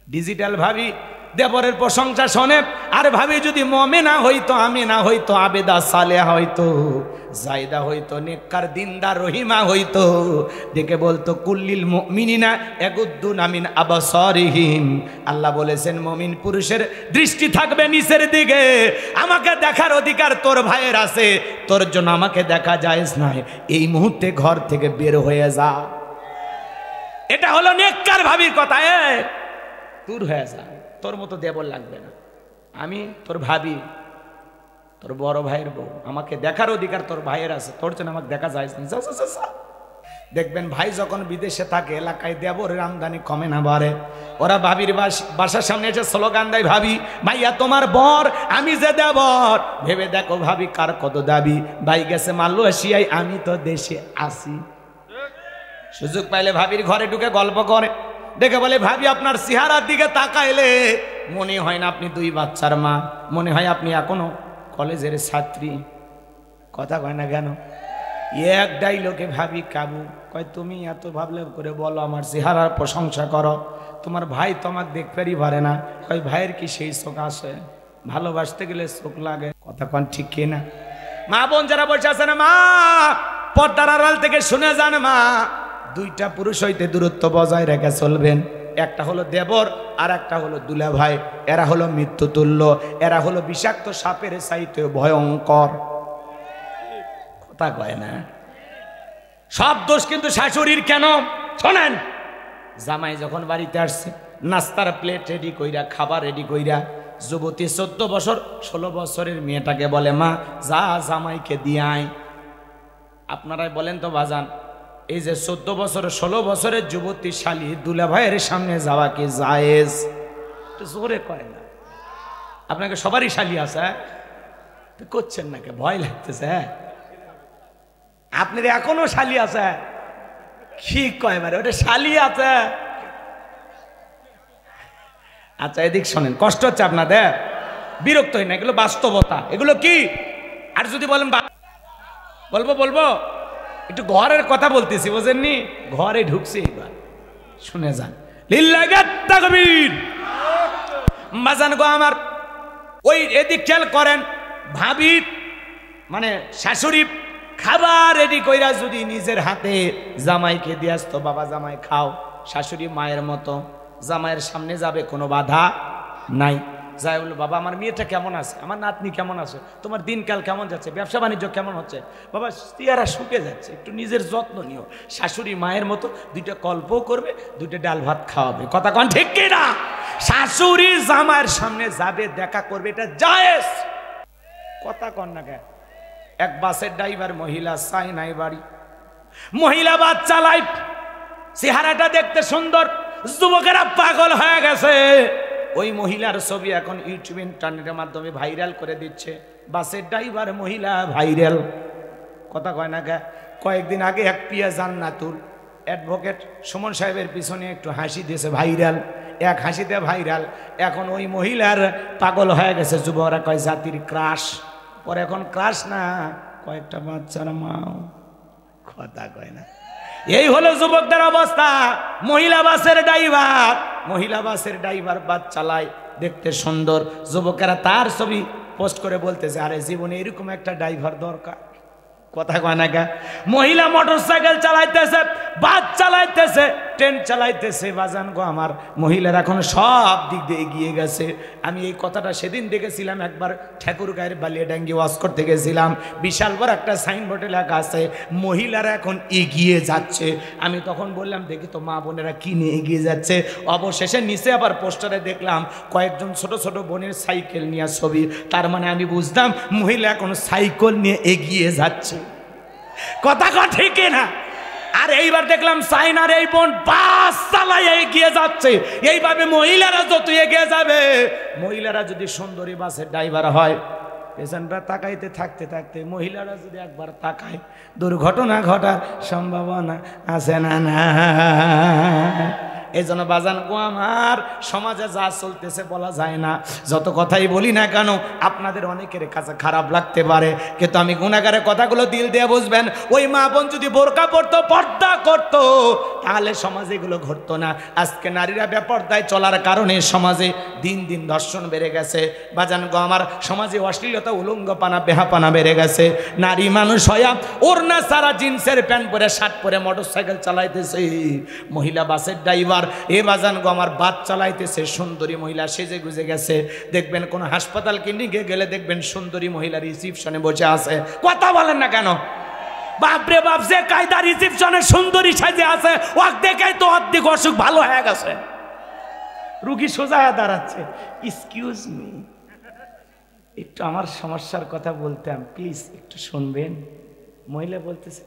Digital ভাবি দেবরের প্রশংসা শোনে, আর ভাবি যদি মুমিনা হইতো, আমিনা হইতো, আবেদা সালেহা হইতো, জায়দা হইতো, নেককার দিনদার রহিমা হইতো, দেখে বলতো কুল্লিল মুমিনিনা ইয়াগুদ্দুনা মিন আবসারিহিম। আল্লাহ বলেছেন মুমিন পুরুষের দৃষ্টি থাকবে নিচের দিকে। আমাকে দেখার অধিকার তোর ভাইয়ের আছে, তোর জন্য আমাকে দেখা জায়েজ নাই। এই মুহূর্তে ঘর থেকে বের হয়ে যা। এটা হলো নেককার ভাবির কথা। দূর হয়ে যা, তোর মতো দেবর লাগবে না। আমি তোর ভাবি, তোর বড় ভাইয়ের বউ, আমাকে দেখার অধিকার তোর ভাইয়ের আছে, তোর জন্য আমাকে দেখা যায় না। দেখবেন ভাই যখন বিদেশে থাকে, এলাকায় দেবরের আমদানি কমে না বাড়ে। ওরা ভাবির বাসার সামনে এসে স্লোগান দেয়, ভাবি ভাইয়া তোমার বর, আমি যে দেবর। ভেবে দেখো ভাবি কার কত দাবি। ভাই গেছে মালয়েশিয়ায়, আমি তো দেশে আসি। সুযোগ পাইলে ভাবির ঘরে ঢুকে গল্প করে, দেখে বলে ভাবি আপনার চেহারার দিকে তাকাইলে মনে হয় না আপনি 2 বাচ্চার মা, মনে হয় আপনি এখনো কলেজের ছাত্রী। কথা কয় না কেন? এক ডাইলগে ভাবি কাবু। কয় তুমি এত ভাবলে করে বলো আমার চেহারার প্রশংসা করো, তোমার ভাই তো আমাকে দেখতেই পারে না। কয় ভাইয়ের কি সেই চোখ আসে? ভালোবাসতে গেলে চোখ লাগে। কথা কন ঠিক কি না? মা বোন যারা বসে আছে না, মা পর্দার আড়াল থেকে শুনে যান, মা 2টা পুরুষ হইতে দূরত্ব বজায় রেখে চলবেন। একটা হলো দেবর, আর একটা হলো দুলা ভাই। এরা হলো মৃত্যু তুল্য, এরা হলো বিষাক্ত সাপের চাইতে ভয়ঙ্কর। কথা কয় না? সব দোষ কিন্তু শাশুড়ির। কেন শোনেন, জামাই যখন বাড়িতে আসছে, নাস্তার প্লেট রেডি কইরা, খাবার রেডি কইরা, যুবতী 14 বছর 16 বছরের মেয়েটাকে বলে, মা যা জামাইকে দিয়ে আয়। আপনারাই বলেন তো বাজান, এই যে 14 বছর 16 বছরের যুবতী শালী দুলা ভাইয়ের সামনে যাওয়া কি জায়েজ? জোরে কয় না। আপনাকে সবারই শালী আছে, করছেন নাকি? ভয় লাগতেছে? আপনার এখনো শালী আছে? কি কয় মারে, ওটা শালী আছে। আচ্ছা এদিক শোনেন, কষ্ট হচ্ছে আপনাদের, বিরক্ত হয় না, এগুলো বাস্তবতা। এগুলো কি? আর যদি বলেন বলবো একটু ঘরের কথা বলতেছি, বুঝেননি? ঘরে ঢুকছে, এবার শুনে যান। লিল্লাহি তাকবীর। বাজান গো আমার, ওই এদিক খেয়াল করেন, ভাবি মানে শাশুড়ি খাবার রেডি কইরা যদি নিজের হাতে জামাইকে দিয়ে আসতো, বাবা জামাই খাও, শাশুড়ি মায়ের মতো জামাইয়ের সামনে যাবে, কোনো বাধা নাই। যাই বললো, বাবা আমার মেয়েটা কেমন আছে, আমার নাতনি কেমন আছে, তোমার দিনকাল কেমন যাচ্ছে, ব্যবসা বাণিজ্য কেমন হচ্ছে, বাবা চেহারা শুকে যাচ্ছে, একটু নিজের যত্ন নিও। শাশুড়ি মায়ের মতো 2টা গল্পও করবে, 2টা ডাল ভাত খাওয়াবে। কথা কন ঠিক কি না? শাশুড়ি জামাইয়ের সামনে যাবে, দেখা করবে, এটা জায়েজ। কথা কন না কেন? এক বাসের ড্রাইভার মহিলা, চাই নাই বাড়ি, মহিলা বাস চালায়, চেহারাটা দেখতে সুন্দর, যুবকেরা পাগল হয়ে গেছে। ওই মহিলার ছবি এখন ইউটিউব ইন্টারনেটের মাধ্যমে ভাইরাল করে দিচ্ছে। বাসের ড্রাইভার মহিলা ভাইরাল। কথা কয় না কে? কয়েকদিন আগে এক পিয়া জান্নাতুল অ্যাডভোকেট সুমন সাহেবের পিছনে একটু হাসি দিয়েছে, ভাইরাল। এক হাসিতে ভাইরাল। এখন ওই মহিলার পাগল হয়ে গেছে যুবকরা, কয় জাতির ক্রাশ। পরে এখন ক্রাশ না, কয়েকটা বাচ্চার মাও। কথা কয় না? এই হলো যুবকদের অবস্থা। মহিলা বাসের ড্রাইভার বাস চালায়, দেখতে সুন্দর, যুবকেরা তার ছবি পোস্ট করে বলতেছে, আরে জীবনে এরকম একটা ড্রাইভার দরকার। কথা কয় না? মহিলা মোটরসাইকেল চালাইতেছে, বাস চালাইতেছে, ট্রেন চালাইতেছে। বাজান গো আমার, মহিলারা এখন সব দিক দিয়ে এগিয়ে গেছে। আমি এই কথাটা সেদিন দেখেছিলাম, একবার ঠাকুরগাঁয়ের বালিয়াডাঙ্গি ওয়াজ করতে গেছিলাম। বিশাল বড় একটা সাইনবোর্ডে লেখা আছে, মহিলারা এখন এগিয়ে যাচ্ছে। আমি তখন বললাম, দেখি তো মা বোনেরা কি নিয়ে এগিয়ে যাচ্ছে। অবশেষে নিচে আবার পোস্টারে দেখলাম কয়েকজন ছোট ছোট বোনের সাইকেল নিয়ে ছবি। তার মানে আমি বুঝলাম মহিলা এখন সাইকেল নিয়ে এগিয়ে যাচ্ছে। কথা ঠিক না? আর এইবার দেখলাম চাইনার এই বোন বাস চালায় এগিয়ে যাচ্ছে। এইভাবে মহিলারা যত এগিয়ে যাবে, মহিলারা যদি সুন্দরী বাসের ড্রাইভার হয়, পেছনটা তাকাইতে থাকতে থাকতে মহিলারা যদি একবার তাকায়, দুর্ঘটনা ঘটার সম্ভাবনা আছে না? না, এই জন্য বাজান গো আমার, সমাজে যা চলতেছে বলা যায় না। যত কথাই বলি না কেন আপনাদের অনেকের কাছে খারাপ লাগতে পারে, কিন্তু আমি গুনাহগারের কথাগুলো দিল দিয়ে বুঝবেন। ওই মা বোন যদি বোরকা পরতো, পর্দা করতো, তাহলে সমাজে এগুলো ঘটতো না। আজকে নারীরা বেপর্দায় চলার কারণে সমাজে দিন দিন ধর্ষণ বেড়ে গেছে। বাজান গো আমার, সমাজে অশ্লীলতা, উলঙ্গপানা, বেহাপানা বেড়ে গেছে। নারী মানুষ হয়া ওড়না সারা জিন্সের প্যান্ট পরে, শার্ট পরে মোটরসাইকেল চালাইতেছে। মহিলা বাসের ড্রাইভার এ বাজান গো আমার বাস চালাইতেছে, সুন্দরী মহিলা সেজে গুজে গেছে। দেখবেন কোন হাসপাতাল ক্লিনিকে গেলে দেখবেন সুন্দরী মহিলা রিসিপশনে বসে আছে। কথা বলেন না কেন? বাপরে বাপ, যে কায়দা রিসিপশনে সুন্দরী সাজে আছে, ওয়াক দেখেই তো অর্ধেক অসুখ ভালো হয়ে গেছে। রুগী সোজা হয়ে দাঁড়াচ্ছে, এক্সকিউজ মি, একটু আমার সমস্যার কথা বলতাম, প্লিজ একটু শুনবেন। মহিলা বলতেছে,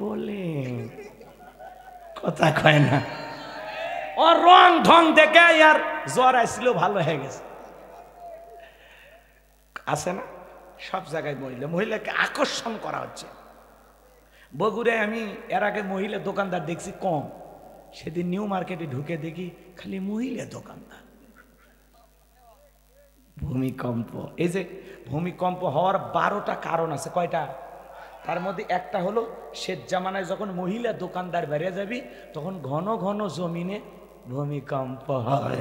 বলেন। কথা কয় না, ওর রং ঢং দেখে আর জ্বর আসছিল, ভালো হয়ে গেছে। আছে না সব জায়গায় মহিলাকে আকর্ষণ করা হচ্ছে। বগুড়ায় আমি এর আগে মহিলা দোকানদার দেখছি কম, সেদিন নিউ মার্কেটে ঢুকে দেখি খালি মহিলা দোকানদার। ভূমিকম্প, এই যে ভূমিকম্প হওয়ার 12টা কারণ আছে। কয়টা? তার মধ্যে একটা হলো শেষ জামানায় যখন মহিলা দোকানদার বেড়ে যাবি, তখন ঘন ঘন জমিনে ভূমিকম্প হয়।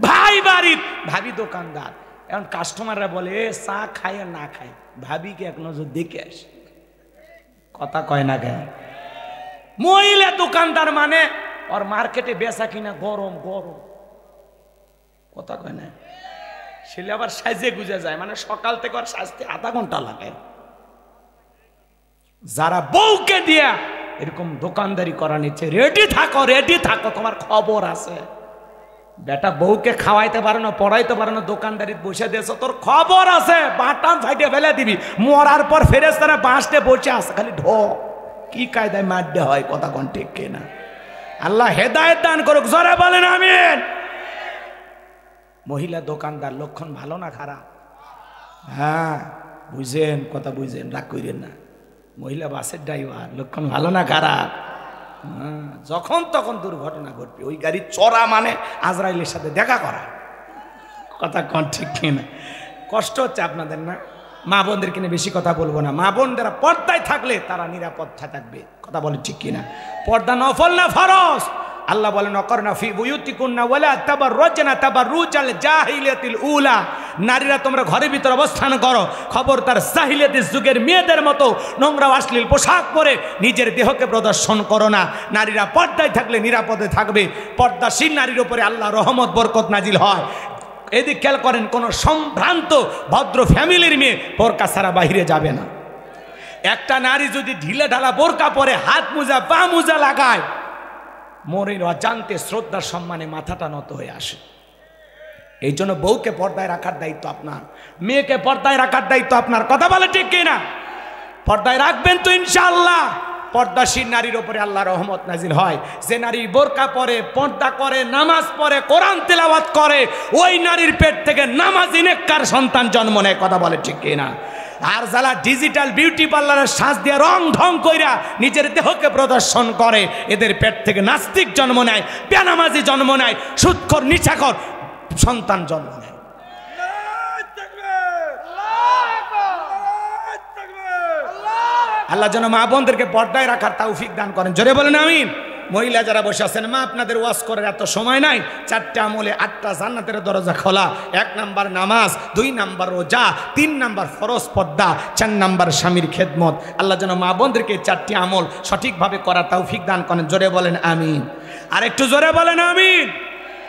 ভাই বাড়ির ভাবি দোকানদার, এখন কাস্টমাররা বলে চা খায় আর না খায়, ভাবিকে এক নজর দেখে আসে। কথা কয় না কেন? মহিলা দোকানদার মানে ওর মার্কেটে বেচা কিনা গরম গরম। কথা কয় না? ছেলে আবার সাজে গুজে যায়, মানে সকাল থেকে ওর সাজতে আধা ঘন্টা লাগে। যারা বউকে দিয়া এরকম দোকানদারি করা নিচ্ছে, রেডি থাকো, রেডি থাকো, তোমার খবর আছে। বেটা বউকে খাওয়াইতে পারে না, পড়াইতে পারে না, দোকানদারি বসে দিয়েছ, তোর খবর আছে। বাটাম সাইডে ফেলে দিবি, মরার পর ফেরেশতারা বাঁশতে বসে আছে, খালি ঢো কি কায়দায় মারতে হয়। কথা কোন ঠিক কিনা? আল্লাহ হেদায়েত দান করুক, জোরে বলেন আমিন। মহিলা দোকানদার লক্ষণ ভালো না খারাপ? হ্যাঁ বুঝেন, কথা বুঝেন, রাগ করেন না। মহিলা বাসের ড্রাইভার লক্ষণ ভালো না খারাপ? যখন তখন দুর্ঘটনা ঘটবে। ওই গাড়ি চড়া মানে আজরাইলের সাথে দেখা করা। কথা কোন ঠিক কিনা? কষ্ট হচ্ছে আপনাদের না? মা বোনদেরকে নিয়ে বেশি কথা বলবো না। মা বোনরা পর্দায় থাকলে তারা নিরাপদ থাকবে। কথা বলে ঠিক কিনা? পর্দা নফল না ফরজ? আল্লাহ বলেন অকরনা ফি বুয়ুতিকুন্না ওয়ালা তাবাররুজনা তাবাররুজাল জাহিলিয়াতিল উলা। নারীরা তোমরা ঘরের ভিতর অবস্থান করো, খবরদার জাহিলিয়াতের যুগের মেয়েদের মতো নোংরা অশ্লীল পোশাক পরে নিজের দেহকে প্রদর্শন করো না। নারীরা পর্দায় থাকলে নিরাপদে থাকবে। পর্দাশীল নারীর উপরে আল্লাহ রহমত বরকত নাজিল হয়। এদিক খেয়াল করেন, কোন সম্ভ্রান্ত ভদ্র ফ্যামিলির মেয়ে বোরকা ছাড়া বাইরে যাবে না। একটা নারী যদি ঢিলে ঢালা বোরকা পরে, হাত মোজা পা মোজা লাগায়, মনের অজান্তে শ্রদ্ধার সম্মানে মাথাটা নত হয়ে আসে। এই জন্য বউকে পর্দায় রাখার দায়িত্ব আপনার, মেয়েকে পর্দায় রাখার দায়িত্ব আপনার। কথা বলে ঠিক কিনা? পর্দায় রাখবেন তো ইনশাআল্লাহ। পর্দাশীল নারীর উপরে আল্লাহ রহমত নাজিল হয়। যে নারী বোরকা পরে, পর্দা করে, নামাজ পড়ে, কোরআন তেলাওয়াত করে, ওই নারীর পেট থেকে নামাজি নেককার সন্তান জন্ম নেয়। কথা বলে ঠিক কিনা? আর যারা ডিজিটাল বিউটি পার্লারের সাজ দিয়ে রং ঢং কইরা নিজের দেহকে প্রদর্শন করে, এদের পেট থেকে নাস্তিক জন্ম নেয়, বেনামাজি জন্ম নেয়, সুদখোর নিশাখোর সন্তান জন্ম নেয়। আল্লাহ যেন মা বোনদেরকে পর্দায় রাখার তৌফিক দান করেন। জোরে বলেন আমিন। মহিলা যারা বসে আছেন, মা আপনাদের ওয়াজ করার এত সময় নাই। 4টে আমলে 8টা জান্নাতের দরজা খোলা। 1 নাম্বার নামাজ, 2 নাম্বার রোজা, 3 নাম্বার ফরজ পর্দা, 4 নাম্বার স্বামীর খেদমত। আল্লাহ যেন মা বোনদেরকে 4টি আমল সঠিকভাবে করার তৌফিক দান করেন। জোরে বলেন আমিন। আর একটু জোরে বলেন আমিন।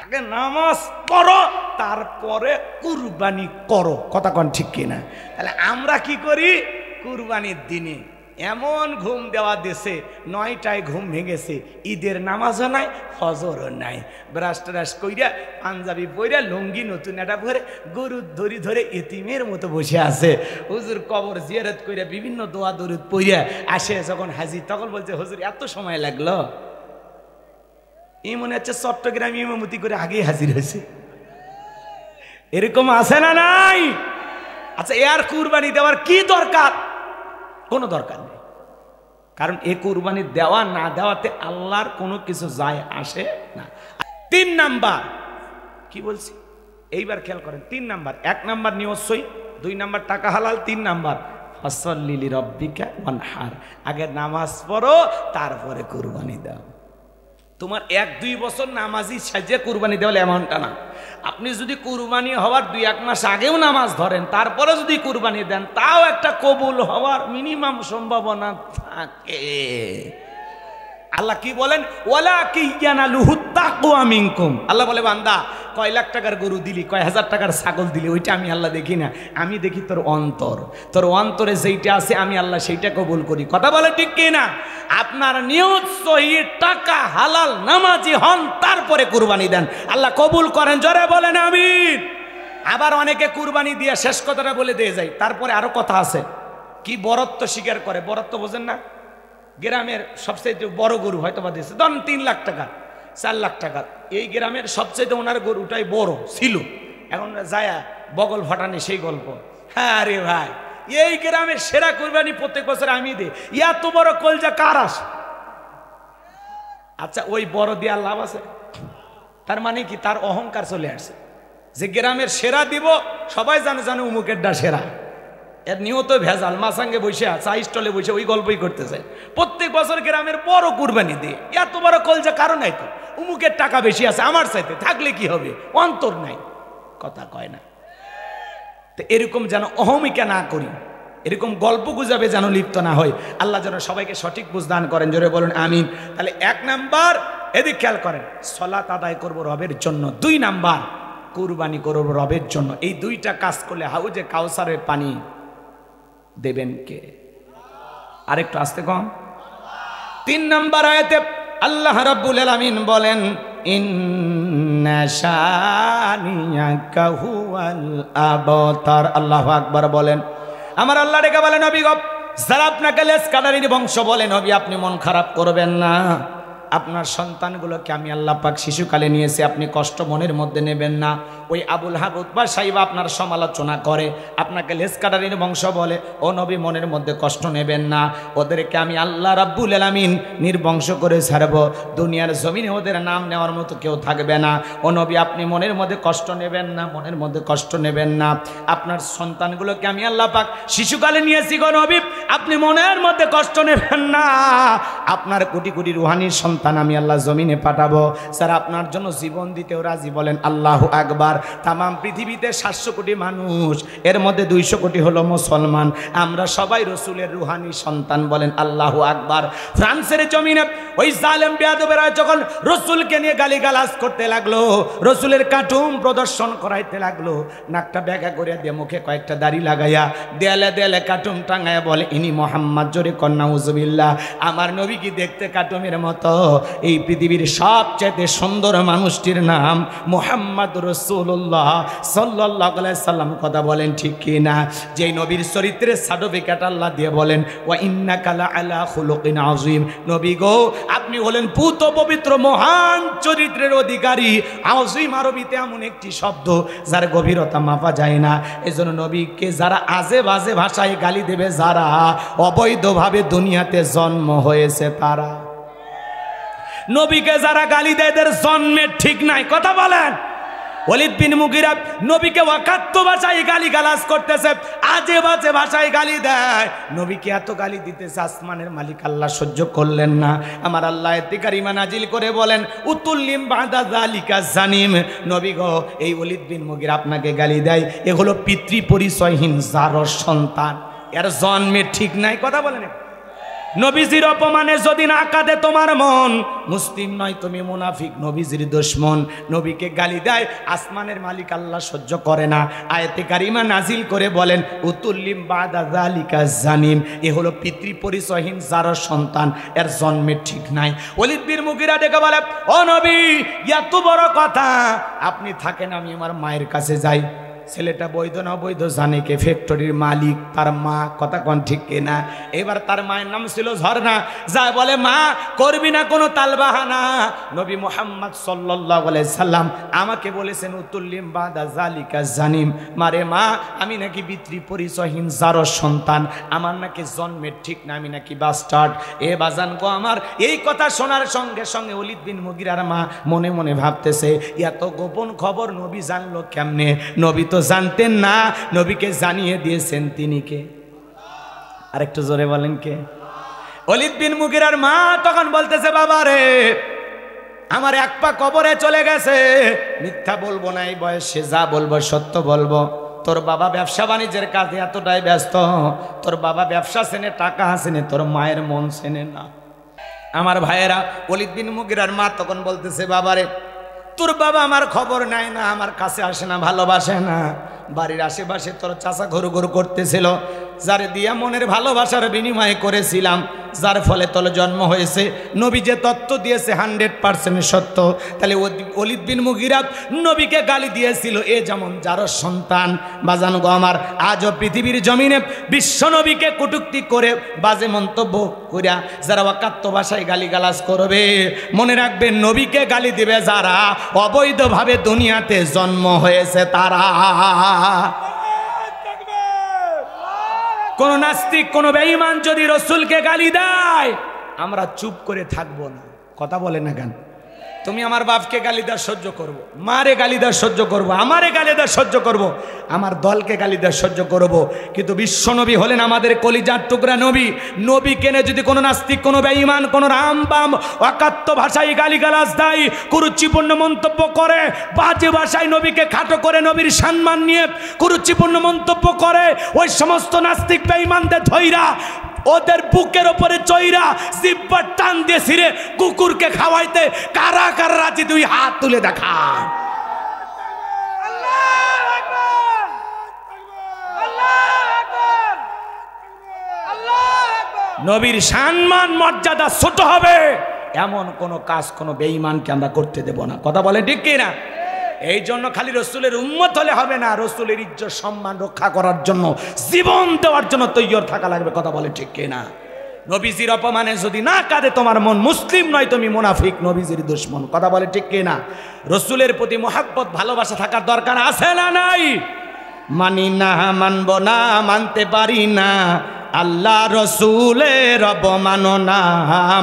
আগে নামাজ পড়ো, তারপরে কুরবানি করো। কথা কোন ঠিক কিনা? তাহলে আমরা কি করি? কুরবানির দিনে এমন ঘুম দেওয়া দেশে 9টায় ঘুম ভেঙেছে, ঈদের নামাজও নাই, ফজরও নাই, ব্রাশ ট্রাশ কইরা পাঞ্জাবি পইরা লুঙ্গি নতুন একটা পরে গরুর দড়ি ধরে এতিমের মতো বসে আছে। হুজুর কবর জিয়ারত কইরা বিভিন্ন দোয়া দরুদ পইরা আসে যখন হাজি, তখন বলছে হুজুর এত সময় লাগলো। এই মনে হচ্ছে চট্টগ্রাম ইমামতি করে আগেই হাজির হয়েছে। এরকম আছে না নাই? আচ্ছা, এর কুরবানি দেওয়ার কি দরকার? কোনো দরকার নেই। কারণ এ কুরবানি দেওয়া না দেওয়াতে আল্লাহর কোনো কিছু যায় আসে না। 3 নাম্বার কি বলছি এইবার খেয়াল করেন। 3 নাম্বার, 1 নাম্বার নিয়ত সই, 2 নাম্বার টাকা হালাল, 3 নাম্বার ফাসাল্লি লিরাব্বিকা ওয়ানহার, আগে নামাজ পড়ো তারপরে কুরবানি দাও। তোমার 1-2 বছর নামাজি সাজে কুরবানি দেওয়া এমনটা না। আপনি যদি কুরবানি হওয়ার 2-1 মাস আগেও নামাজ ধরেন, তারপরে যদি কুরবানি দেন, তাও একটা কবুল হওয়ার মিনিমাম সম্ভাবনা থাকে। আল্লাহ কি বলেন, ওয়ালাকিন ইয়ানালুহু তাকওয়া মিনকুম। আল্লাহ বলে বান্দা কয় লাখ টাকার গরু দিলি, কয় হাজার টাকার ছাগল দিলি, ওইটা আমি আল্লাহ দেখি না, আমি দেখি তোর অন্তর। তোর অন্তরে যেইটা আছে আমি আল্লাহ সেইটা কবুল করি। কথা বলে ঠিক কি না? আপনার নিয়ত সহি, টাকা হালাল, নামাজি হন, তারপরে কুরবানি দেন, আল্লাহ কবুল করেন। জোরে বলেন আমিন। আবার অনেকে কুরবানি দিয়ে শেষ কথাটা বলে দিয়ে যায়, তারপরে আরো কথা আছে, কি বরত্ব স্বীকার করে। বরত্ব বোঝেন না? গ্রামের সবচেয়ে বড় গরু হয়তো বা দিয়েছে, ধরুন 3 লাখ টাকা, 4 লাখ টাকা, এই গ্রামের সবচেয়ে ওনার গরুটাই বড় ছিল, এখন যায়া বগল ফাটানি সেই গল্প। হ্যাঁ রে ভাই, এই গ্রামের সেরা কুরবানি প্রত্যেক বছর আমি দিই, এত বড় কলজা কার আসে? আচ্ছা ওই বড় দেওয়ার লাভ আছে? তার মানে কি তার অহংকার চলে আসছে যে গ্রামের সেরা দিব, সবাই জানে জানে উমুকের ডা সেরা। এর নিয়ত ভেজাল, মাসাঙ্গে বসে চা স্টলে বসে ওই গল্পই করতেছে। প্রত্যেক বছর গ্রামের বড় কুরবানি দিয়ে, এত বড় কলজা কারণ নাই তো, উমুকের টাকা বেশি আছে আমার চাইতে, থাকলে কি হবে, অন্তর নাই, কথা কয় না। তো এরকম যেন অহমিকা না করি, এরকম গল্প গুজাবে যেন লিপ্ত না হয়। আল্লাহ যেন সবাইকে সঠিক বুঝদান করেন। জোরে বলুন আমিন। তাহলে 1 নাম্বার এদিক খেয়াল করেন, সালাত আদায় করব রবের জন্য। 2 নাম্বার কুরবানি করব রবের জন্য। এই 2টা কাজ করলে হাউজে কাউসারের পানি দেবেন কে? আরেকটু আস্তে কম। 3 নাম্বার আয়াতে আল্লাহ রাব্বুল আলামিন বলেন, ইন্না শানিয়াকা হুয়াল আবতার। আল্লাহু আকবার বলেন। আমার আল্লাহ ডেকে বলেন, নবী গো, যারা আপনাকে লেস কাটারির বংশ বলে, নবী আপনি মন খারাপ করবেন না। আপনার সন্তানগুলোকে আমি আল্লাহ পাক শিশুকালে নিয়েছি, আপনি কষ্ট মনের মধ্যে নেবেন না। ওই আবুল হাব উতবা সাহিবা আপনার সমালোচনা করে, আপনাকে লেস কাটারির বংশ বলে, ও নবী মনের মধ্যে কষ্ট নেবেন না। ওদেরকে আমি আল্লাহ রাব্বুল আলামিন নির্বংশ করে ছাড়ব, দুনিয়ার জমিনে ওদের নাম নেওয়ার মতো কেউ থাকবে না। ও নবী আপনি মনের মধ্যে কষ্ট নেবেন না, মনের মধ্যে কষ্ট নেবেন না। আপনার সন্তানগুলোকে আমি আল্লাহ পাক শিশুকালে নিয়েছি গো নবী, আপনি মনের মধ্যে কষ্ট নেবেন না। আপনার কোটি কোটি রুহানির সন্তান আমি আল্লাহ জমিনে পাঠাবো, যারা আপনার জন্য জীবন দিতেও রাজি। বলেন আল্লাহু আকবার। তামাম পৃথিবীতে 700 কোটি মানুষ, এর মধ্যে 200 কোটি হলো মুসলমান, আমরা সবাই রসুলের রুহানি সন্তান। বলেন আল্লাহু আকবার। ফ্রান্সের জমিনে ওই জালেম বেয়াদবেরা যখন রসুলকে নিয়ে গালিগালাজ করতে লাগলো, রসুলের কার্টুন প্রদর্শন করাইতে লাগলো, নাকটা ব্যাগা করে দিয়ে মুখে কয়েকটা দাড়ি লাগাইয়া দেয়ালে দেয়ালে কার্টুন টাঙাইয়া বলে, ইনি মোহাম্মদ। জোরে কন্যা উজুবিল্লাহ। আমার নবী কি দেখতে কার্টুনের মতো? এই পৃথিবীর সবচেয়ে সুন্দর মানুষটির নাম মুহাম্মদ রাসূলুল্লাহ সাল্লাল্লাহু আলাইহি সাল্লাম। কথা বলেন ঠিক কি না? যেই নবীর চরিত্রের সার্টিফিকেট আল্লাহ দিয়ে বলেন, ওয়া ইন্নাকা লাআলা খুলুকিন আযীম। নবী গো আপনি হলেন পুত পবিত্র মহান চরিত্রের অধিকারী। আযীম আরবিতে এমন একটি শব্দ যার গভীরতা মাপা যায় না। এজন্য নবীকে যারা আজে বাজে ভাষায় গালি দেবে, যারা অবৈধভাবে দুনিয়াতে জন্ম হয়েছে, তারা নবীকে যারা গালি দেয় এদের জন্মের ঠিক নাই। কথা বলেন। ওয়ালিদ বিন মুগিরা নবীকে ওয়াকাত্ত ভাষায় গালি গালাজ করতেছে, আজে বাজে ভাষায় গালি দেয়। নবীকে এত গালি দিতেছে, আসমানের মালিক আল্লাহ সহ্য করলেন না। আমার আল্লাহ আয়াতে কারিমা নাজিল করে বলেন, উতুল্লিম বাদা যালিকা জানিম। নবী গো এই ওয়ালিদ বিন মুগিরা আপনাকে গালি দেয়, এগুলো পিতৃ পরিচয়হীন জারর সন্তান, এর জন্মের ঠিক নাই। কথা বলেন। নবীজির অপমানে যদি না কাঁদে তোমার মন, মুসলিম নয় তুমি মুনাফিক, নবীজির দুশমন। নবীকে গালি দেয়, আসমানের মালিক আল্লাহ সহ্য করে না। আয়াতে কারিমা নাজিল করে বলেন, উতুল্লিম বাদা যালিকা জানিম। এ হলো পিতৃ পরিচয়হীন যারা সন্তান, এর জন্মের ঠিক নাই। ওয়ালিদ বিন মুগিরা ডেকে বলে, ও নবী এত বড় কথা, আপনি থাকেন, আমি আমার মায়ের কাছে যাই। ছেলেটা বৈধ না অবৈধ জানে কে? ফ্যাক্টরির মালিক, তার মা। কথা কোন ঠিক কিনা? এবার তার মায়ের নাম ছিল ঝর্ণা। যায় বলে, মা করবি না কোনো তালবাহানা, নবী মুহাম্মদ সাল্লাল্লাহু আলাইহি সাল্লাম আমাকে বলেছেন উতুল্লিম বাদা জালিকা জানিম। মারে মা, আমি নাকি পিতৃ পরিচয়হীন জারজ সন্তান, আমার নাকি জন্মের ঠিক না, আমি নাকি বাস্টার্ড। এ বাজান গো আমার, এই কথা শোনার সঙ্গে সঙ্গে ওলীদ বিন মুগীরার মা মনে মনে ভাবতেছে, এত গোপন খবর নবী জানলো কেমনে? নবী তো জানতেন না, নবীকে জানিয়ে দিয়েছেন তিনি কে? আরেকটু জোরে বলেন কে? ওলীদ বিন মুগীরার মা তখন বলতেছে, বাবা রে, আমার এক পা কবরে চলে গেছে, মিথ্যা বলবো না, এই বয়সে যা বলবো সত্য বলবো। তোর বাবা ব্যবসা বাণিজ্যের কাজে এতটাই ব্যস্ত, তোর বাবা ব্যবসা চেনে, টাকা চেনে, তোর মায়ের মন চেনে না। আমার ভাইয়েরা, ওলীদ বিন মুগীরার মা তখন বলতেছে, বাবারে, তোর বাবা আমার খবর নেয় না, আমার কাছে আসে না, ভালোবাসে না। বাড়ির আশেপাশে তোর চাচা ঘুরু ঘুরু করতেছিল, যারে দিয়া মনের ভালোবাসার বিনিময় করেছিলাম, যার ফলে তোর জন্ম হয়েছে। নবী যে তত্ত্ব দিয়েছে 100% সত্য। তাহলে ওলীদ বিন মুগীরা নবীকে গালি দিয়েছিল, এ যেমন জারজ সন্তান। বাজান গো আমার, আজও পৃথিবীর জমিনে বিশ্ব নবীকে কটূক্তি করে বাজে মন্তব্য করিয়া যারা অকাত্য ভাষায় গালিগালাজ করবে, মনে রাখবেন নবীকে গালি দিবে যারা অবৈধভাবে দুনিয়াতে জন্ম হয়েছে তারা। কোন নাস্তিক, কোন বেঈমান যদি রসুলকে গালি দেয়, আমরা চুপ করে থাকবো না। কথা বলে না কেন? তুমি আমার বাপকে গালি দেওয়া সহ্য করব, মারে গালি দেওয়া সহ্য করব, আমারে গালি দেওয়া সহ্য করব, আমার দলকে গালি দেওয়া সহ্য করব, কিন্তু বিশ্বনবী হলেন আমাদের কলিজার টুকরা নবী। নবী কেনে যদি কোনো নাস্তিক, কোনো বেঈমান, কোনো রামবাম অকাত্য ভাষায় গালিগালাজ দেয়, কুরুচিপূর্ণ মন্তব্য করে, বাজে ভাষায় নবীকে খাটো করে, নবীর সম্মান নিয়ে কুরুচিপূর্ণ মন্তব্য করে, ওই সমস্ত নাস্তিক বেঈমানদের ধইরা ওদের বুকের ওপরে চইরা জিহ্বার টান দিয়ে ছিঁড়ে কুকুরকে খাওয়াইতে কারা কারা রাজি? দুই হাত তুলে দেখা। নবীর সম্মান মর্যাদা ছোট হবে এমন কোন কাজ কোন বেঈমানকে আমরা করতে দেব না। কথা বলে ঠিক কিনা? এই জন্য খালি রসুলের উম্মত হলে হবে না, রসুলের ইজ্জত সম্মান রক্ষা করার জন্য জীবন দেওয়ার জন্য তৈরি থাকা লাগবে। কথা বলে ঠিক কিনা? নবীজির অপমানে যদি না কাঁদে তোমার মন, মুসলিম নয়, তুমি মুনাফিক, নবীজির দুশমন। কথা বলে ঠিক কিনা? রসুলের প্রতি মহব্বত ভালোবাসা থাকার দরকার আছে না নাই? মানি না, মানব না, মানতে পারি না, আল্লাহ রসুলের অবমাননা।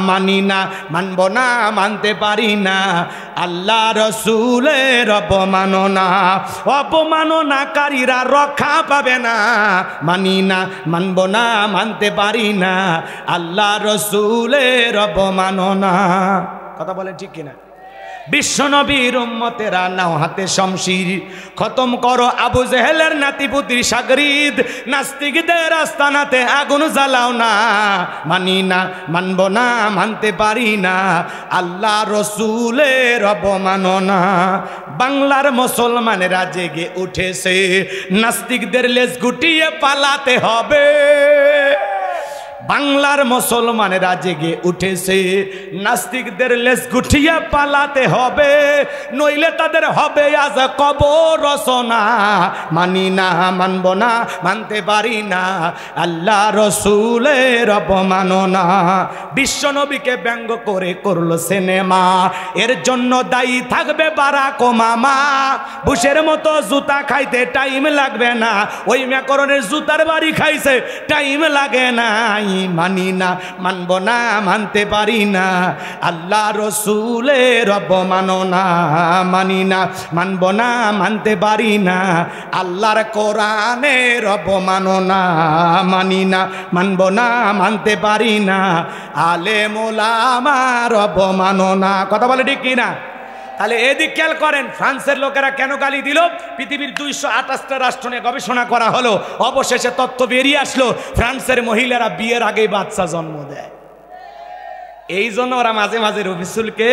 মানি না, মানব না, মানতে পারি না, আল্লাহ রসুলের অবমাননা। অবমাননাকারীরা রক্ষা পাবে না। মানি না, মানব না, মানতে পারি না, আল্লাহ রসুলের অবমাননা। কথা বলে ঠিক কিনা? বিশ্বনবীর উম্মতেরা নাও হাতে শমশির, খতম করো আবু জেহেলের নাতিপুতির সাগরিদ, নাস্তিকদের আস্তানাতে আগুন জ্বালাও না। মানি না, মানব না, মানতে পারি না, আল্লাহ রসুলের অবমাননা। বাংলার মুসলমানেরা জেগে উঠেছে, নাস্তিকদের লেজ গুটিয়ে পালাতে হবে। বাংলার মুসলমানেরা জেগে উঠেছে, নাস্তিকদের লেজ গুটিয়ে পালাতে হবে, নইলে তাদের হবে আজ কবর রচনা। মানি না, মানব না, মানতে পারি না, আল্লাহ রসুলের অবমাননা। বিশ্বনবীকে ব্যঙ্গ করে করলো সিনেমা, এর জন্য দায়ী থাকবে বারাক ওবামা। বুশের মতো জুতা খাইতে টাইম লাগবে না, ওই ম্যাকরনের জুতার বাড়ি খাইছে, টাইম লাগে না। মানি না, মানব না, মানতে পারি না, আল্লাহ রসুলের অবমাননা। মানি না, মানব না, মানতে পারি না, আল্লাহর কোরআনের অবমাননা। মানি না, মানব না, মানতে পারি না, আলেম ওলামার অবমাননা। কথা বলে ঠিক কিনা? তাহলে এদিক খেয়াল করেন, ফ্রান্সের লোকেরা কেন গালি দিল? পৃথিবীর 228টা রাষ্ট্র নিয়ে গবেষণা করা হলো, অবশেষে তথ্য বেরিয়ে আসলো ফ্রান্সের মহিলারা বিয়ের আগেই বাচ্চা জন্ম দেয়। এই জন্য ওরা মাঝে মাঝে রসুলকে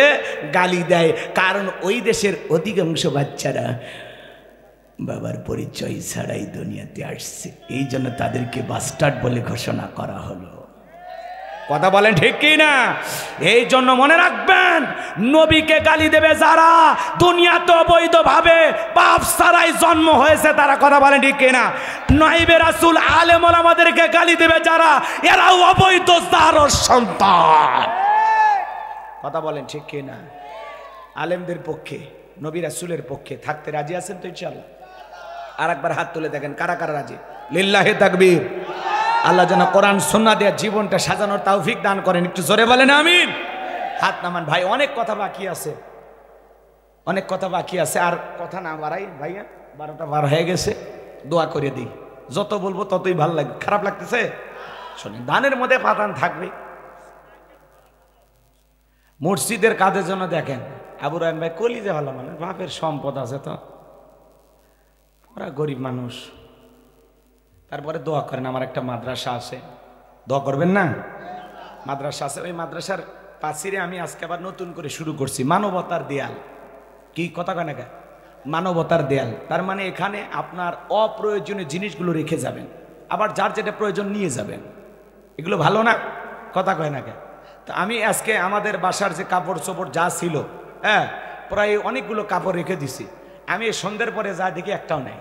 গালি দেয়, কারণ ওই দেশের অধিকাংশ বাচ্চারা বাবার পরিচয় ছাড়াই দুনিয়াতে আসছে, এই জন্য তাদেরকে বাস্টার্ড বলে ঘোষণা করা হলো। কথা বলেন ঠিক কি না? এই জন্য মনে রাখবেন, নবীকে গালি দেবে যারা, দুনিয়াতে অবৈধভাবে পাপ ছাড়াই জন্ম হয়েছে তারা। কথা বলেন ঠিক কি না? নাইবে রাসূল আলেম ওলামাদেরকে গালি দেবে যারা, এরাও অবৈধ জারর সন্তান। কথা বলেন ঠিক কি না? আলেমদের পক্ষে, নবী রাসূলের পক্ষে থাকতে রাজি আছেন তো ইনশাআল্লাহ? আর একবার হাত তুলে দেখেন কারা কারা রাজি। লিল্লাহি তাকবীর। আল্লাহ যেন কোরআন সুন্নাহ দিয়ে জীবনটা সাজানোর তৌফিক দান করেন। একটু জোরে বলেন আমিন। হাত নামান ভাই, অনেক কথা বাকি আছে, অনেক কথা বাকি আছে। আর কথা না বাড়াই ভাইয়া, 12টা বার হয়ে গেছে। দোয়া করে দিই, যত বলবো ততই ভালো লাগবে। খারাপ লাগতেছে? শোনেন, ধানের মধ্যে পাতান থাকবে। মসজিদের কাজের জন্য দেখেন আবু রায়হান ভাই কলিজা ভালো মানুষ, বাপের সম্পদ আছে, তো ওরা গরিব মানুষ। তারপরে দোয়া করেন। আমার একটা মাদ্রাসা আছে, দোয়া করবেন না? মাদ্রাসা আছে, ওই মাদ্রাসার পাশে আমি আজকে আবার নতুন করে শুরু করছি মানবতার দেয়াল। কি কথা কয় না? মানবতার দেয়াল। তার মানে এখানে আপনার অপ্রয়োজনীয় জিনিসগুলো রেখে যাবেন, আবার যার যেটা প্রয়োজন নিয়ে যাবেন। এগুলো ভালো না? কথা কয় না? তো আমি আজকে আমাদের বাসার যে কাপড় চোপড় যা ছিল, হ্যাঁ, প্রায় অনেকগুলো কাপড় রেখে দিছি। আমি সন্ধ্যের পরে যা দেখি একটাও নাই,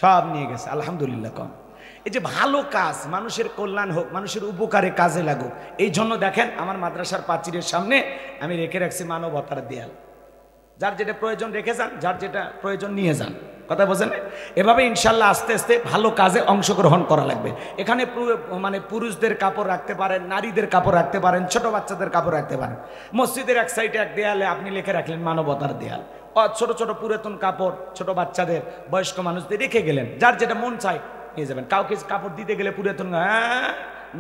সব নিয়ে গেছে। আলহামদুলিল্লাহ। কম এই যে ভালো কাজ, মানুষের কল্যাণ হোক, মানুষের উপকারে কাজে লাগুক, এই জন্য দেখেন আমার মাদ্রাসার পাঁচিরের সামনে আমি রেখে রাখছি মানবতার দেয়াল। যার যেটা প্রয়োজন রেখে যান, যার যেটা প্রয়োজন নিয়ে যান। কথা বোঝেন? এভাবে ইনশাল্লাহ আস্তে আস্তে ভালো কাজে অংশগ্রহণ করা লাগবে। এখানে মানে পুরুষদের কাপড় রাখতে পারেন, নারীদের কাপড় রাখতে পারেন, ছোট বাচ্চাদের কাপড় রাখতে পারেন। মসজিদের এক সাইডে এক দেয়ালে আপনি লিখে রাখলেন মানবতার দেয়াল। ছোট ছোট পুরাতন কাপড় ছোট বাচ্চাদের, বয়স্ক মানুষদের রেখে গেলেন, যার যেটা মন চায় নিয়ে যাবেন। কাউকে কাপড় দিতে গেলে পুরাতন, হ্যাঁ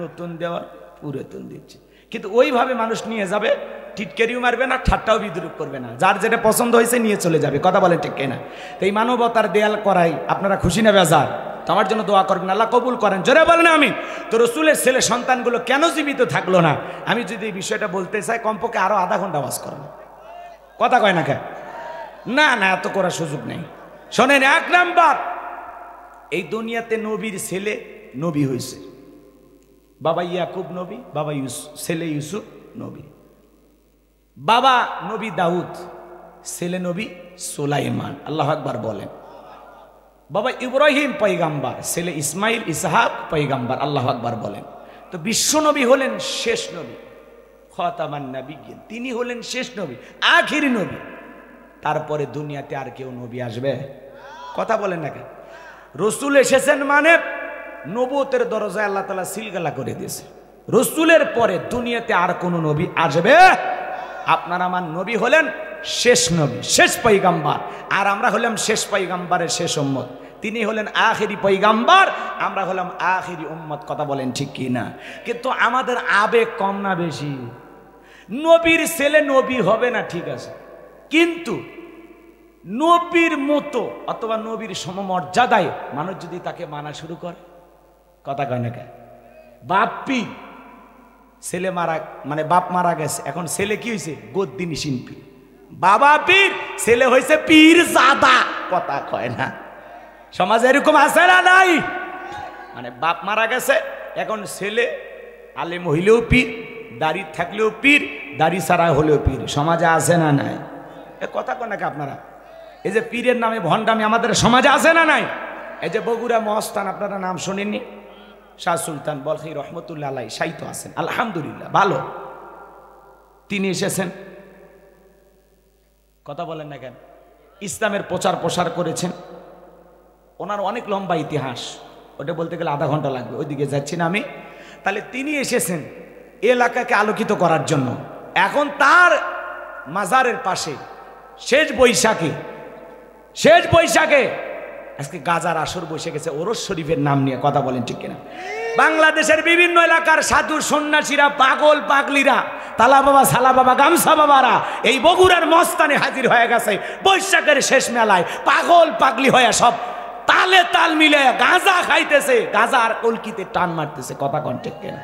নতুন দেওয়ার পুরাতন দিচ্ছে, কিন্তু ওইভাবে মানুষ নিয়ে যাবে, টিটকেরিও মারবে না, ঠাট্টাও বিদ্রুপ করবে না, যার যেটা পছন্দ হয়েছে নিয়ে চলে যাবে। কথা বলেন ঠিক কিনা? তো এই মানবতার দেয়াল করাই আপনারা খুশি না বেজার? তো আমার জন্য দোয়া করবেন, আল্লাহ কবুল করেন। জোরে বলেন আমি। তো রসুলের ছেলে সন্তানগুলো কেন জীবিত থাকলো না? আমি যদি এই বিষয়টা বলতে চাই, কমপক্ষে আরো আধা ঘন্টা ওয়াজ করেন। কথা কয় না? না না, এত করার সুযোগ নেই। শোনেন, 1 নাম্বার, এই দুনিয়াতে নবীর ছেলে নবী হয়েছে। বাবা ইয়াকুব নবী, বাবা ছেলে ইউসুফ নবী। বাবা নবী দাউদ, ছেলে নবী সুলাইমান। আল্লাহু আকবার বলেন। বাবা ইব্রাহিম পয়গাম্বার, ছেলে ইসমাইল ইসহাক পয়গাম্বার। আল্লাহু আকবার বলেন। তো বিশ্ব নবী হলেন শেষ নবী, খাতামান নবিয়্যিন। তিনি হলেন শেষ নবী, আখিরি নবী। তারপরে দুনিয়াতে আর কেউ নবী আসবে? কথা বলেন না কেন? রসুল এসেছেন মানে নবুয়তের দরজায় আল্লাহ তাআলা সিলগালা করে দিয়েছে। রসুলের পরে দুনিয়াতে আর কোন নবী আসবে? আপনার আমার নবী হলেন শেষ নবী, শেষ পয়গাম্বার। আর আমরা হলাম শেষ পয়গাম্বারের শেষ উম্মত। তিনি হলেন আখিরি পয়গাম্বার, আমরা হলাম আখিরি উম্মত। কথা বলেন ঠিক কি না? কিন্তু আমাদের আবেগ কম না বেশি? নবীর ছেলে নবী হবে না, ঠিক আছে, কিন্তু নবীর মতো অথবা নবীর সমমর্যাদায় মানুষ যদি তাকে মানা শুরু করে, কথা কয় না কেন? বাপ্পি ছেলে মারা, মানে বাপ মারা গেছে, এখন ছেলে কি হয়েছে? গদ্দিনী শিল্পী। বাবা পীর, ছেলে হয়েছে পীর জাদা। কথা কয় না? সমাজে এরকম আছে না নাই? মানে বাপ মারা গেছে, এখন ছেলে আলেম হইলেও পীর, দাড়ি থাকলেও পীর, দাড়ি ছাড়া হলেও পীর। সমাজে আছে না নাই? এ কথা কয় নাকি আপনারা? এই যে পীরের নামে ভণ্ডামি আমাদের সমাজে আছে না নাই? এই যে বগুড়া মহস্থান, আপনারা নাম শোনেননি? শাহ সুলতান বলখি রহমতুল্লাহ আলাই সাহিত্য আছেন, আলহামদুলিল্লাহ ভালো। তিনি এসেছেন, কথা বলেন না কেন? ইসলামের প্রচার প্রসার করেছেন। ওনার অনেক লম্বা ইতিহাস, ওটা বলতে গেলে আধা ঘন্টা লাগবে, ওইদিকে যাচ্ছি না আমি। তাহলে তিনি এসেছেন এলাকাকে আলোকিত করার জন্য। এখন তার মাজারের পাশে শেষ বৈশাখে আজকে গাজার আসর বসে গেছে ওরস শরীফের নাম নিয়ে। কথা বলেন ঠিক কিনা? বাংলাদেশের বিভিন্ন এলাকার সাধু সন্ন্যাসীরা, পাগল পাগলিরা, তালা বাবা, সালা বাবা, গামছা বাবারা এই বগুড়ার মস্তানে হাজির হয়ে গেছে বৈশাখের শেষ মেলায়। পাগল পাগলি হয়ে সব তালে তাল মিলে গাঁজা খাইতেছে, গাঁজা আর কলকিতে টান মারতেছে। কথা কন ঠিক কিনা?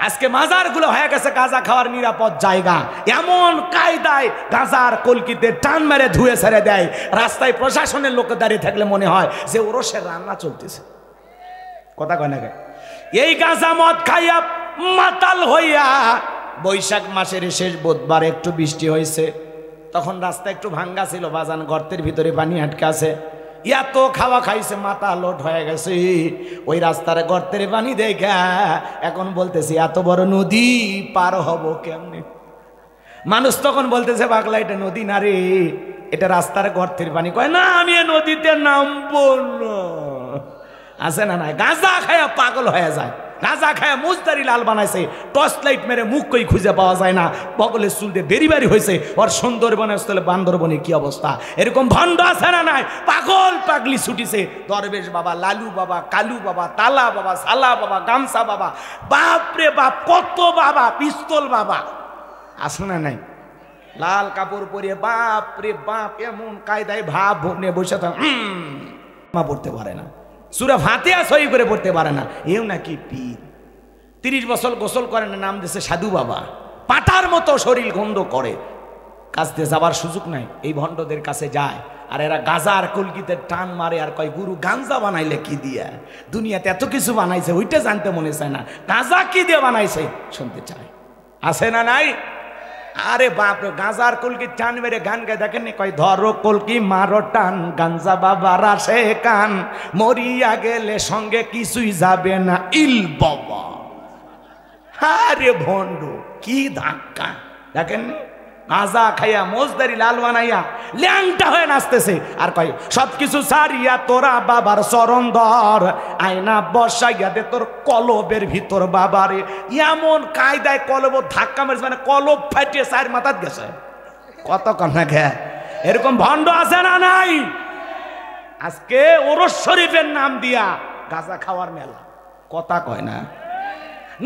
আজকে মাজারগুলো হয়ে গেছে গাঁজা খাওয়ার নিরাপদ জায়গা। এমন কায়দায় গাঁজার কলকিতে টান মেরে ধুয়ে ছেড়ে দেয়, রাস্তায় প্রশাসনের লোক দাঁড়িয়ে থাকলে মনে হয় যে ওরসের রান্না চলতেছে। কথা কয় না? এই গাঁজা মদ খাইয়া মাতাল হইয়া বৈশাখ মাসের শেষ বুধবার একটু বৃষ্টি হয়েছে, তখন রাস্তা একটু ভাঙ্গা ছিল, বাজান গর্তের ভিতরে পানি আটকে আছে, এত খাওয়া খাইছে মাথা লোট হয়ে গেছে, ওই রাস্তার গর্তের পানি দেখা এখন বলতেছি এত বড় নদী পার হব কেমনে। মানুষ তখন বলতেছে পাগলা এটা নদী না রে, এটা রাস্তার গর্তের পানি। কয় না আমি নদীতে নামবো না। আছে না নাই, গাঁজা খায়া পাগল হয়ে যায়, গাঁজা খায়া মুজদারি লাল বানাইছে, টর্চ লাইট মেরে মুখ কই খুঁজে পাওয়া যায় না, বগলের চুল দিয়ে বেরি বাড়ি হয়েছে, ওর সুন্দরবনে আসলে বান্দরবনে কি অবস্থা। এরকম ভণ্ড আছে না নাই, পাগল পাগলি ছুটিছে, দরবেশ বাবা, লালু বাবা, কালু বাবা, তালা বাবা, সালা বাবা, গামছা বাবা, বাপরে বাপ কত বাবা, পিস্তল বাবা আছে না নাই, লাল কাপড় পরিয়ে বাপরে বাপ এমন কায়দায় ভাব নিয়ে বসে মা পড়তে পারে না, সূরা ফাতিহা সহি করে পড়তে পারে না, এও নাকি পীর। 30 বছর গোসল করে না, নাম দিয়েছে সাধু বাবা, পাটার মতো শরীর গন্ধ করে, কাছে যাবার সুযোগ নাই, এই ভণ্ডদের কাছে যায়, আর এরা গাঁজা আর কলকিতে টান মারে আর কয় গুরু গাঞ্জা বানাইলে কি দিয়া, দুনিয়াতে এত কিছু বানাইছে ওইটা জানতে মনে চায় না, গাঁজা কি দিয়ে বানাইছে শুনতে চায়। আছে না নাই? আরে বাপ, গাঁজার কলকি টান মেরে গান গায়ে দেখেন, কয় ধরো কলকি মারো টান, গাঞ্জা বাবার আসে কান, মরিয়া গেলে সঙ্গে কিছুই যাবে না ইল বাবা। আরে ভণ্ড কি ধাক্কা দেখেন, গাঁজা খাইয়া মোজদারি লাল বানাইয়া ল্যাংটা হয়ে নাচতেছে, আর কয় সবকিছু সারিয়া তোরা বাবার চরণ ধর, আয়না বসাইয়া দে তোর কলবের ভিতর বাবারে। এমন কায়দায় কলব ধাক্কা মেরেছে, মানে কলব ফাটিয়ে চার মাথাত গেছে, কত কন্যা ঘে। এরকম ভণ্ড আছে না নাই? আজকে ওরস শরীফের নাম দিয়া গাঁজা খাওয়ার মেলা, কথা কয় না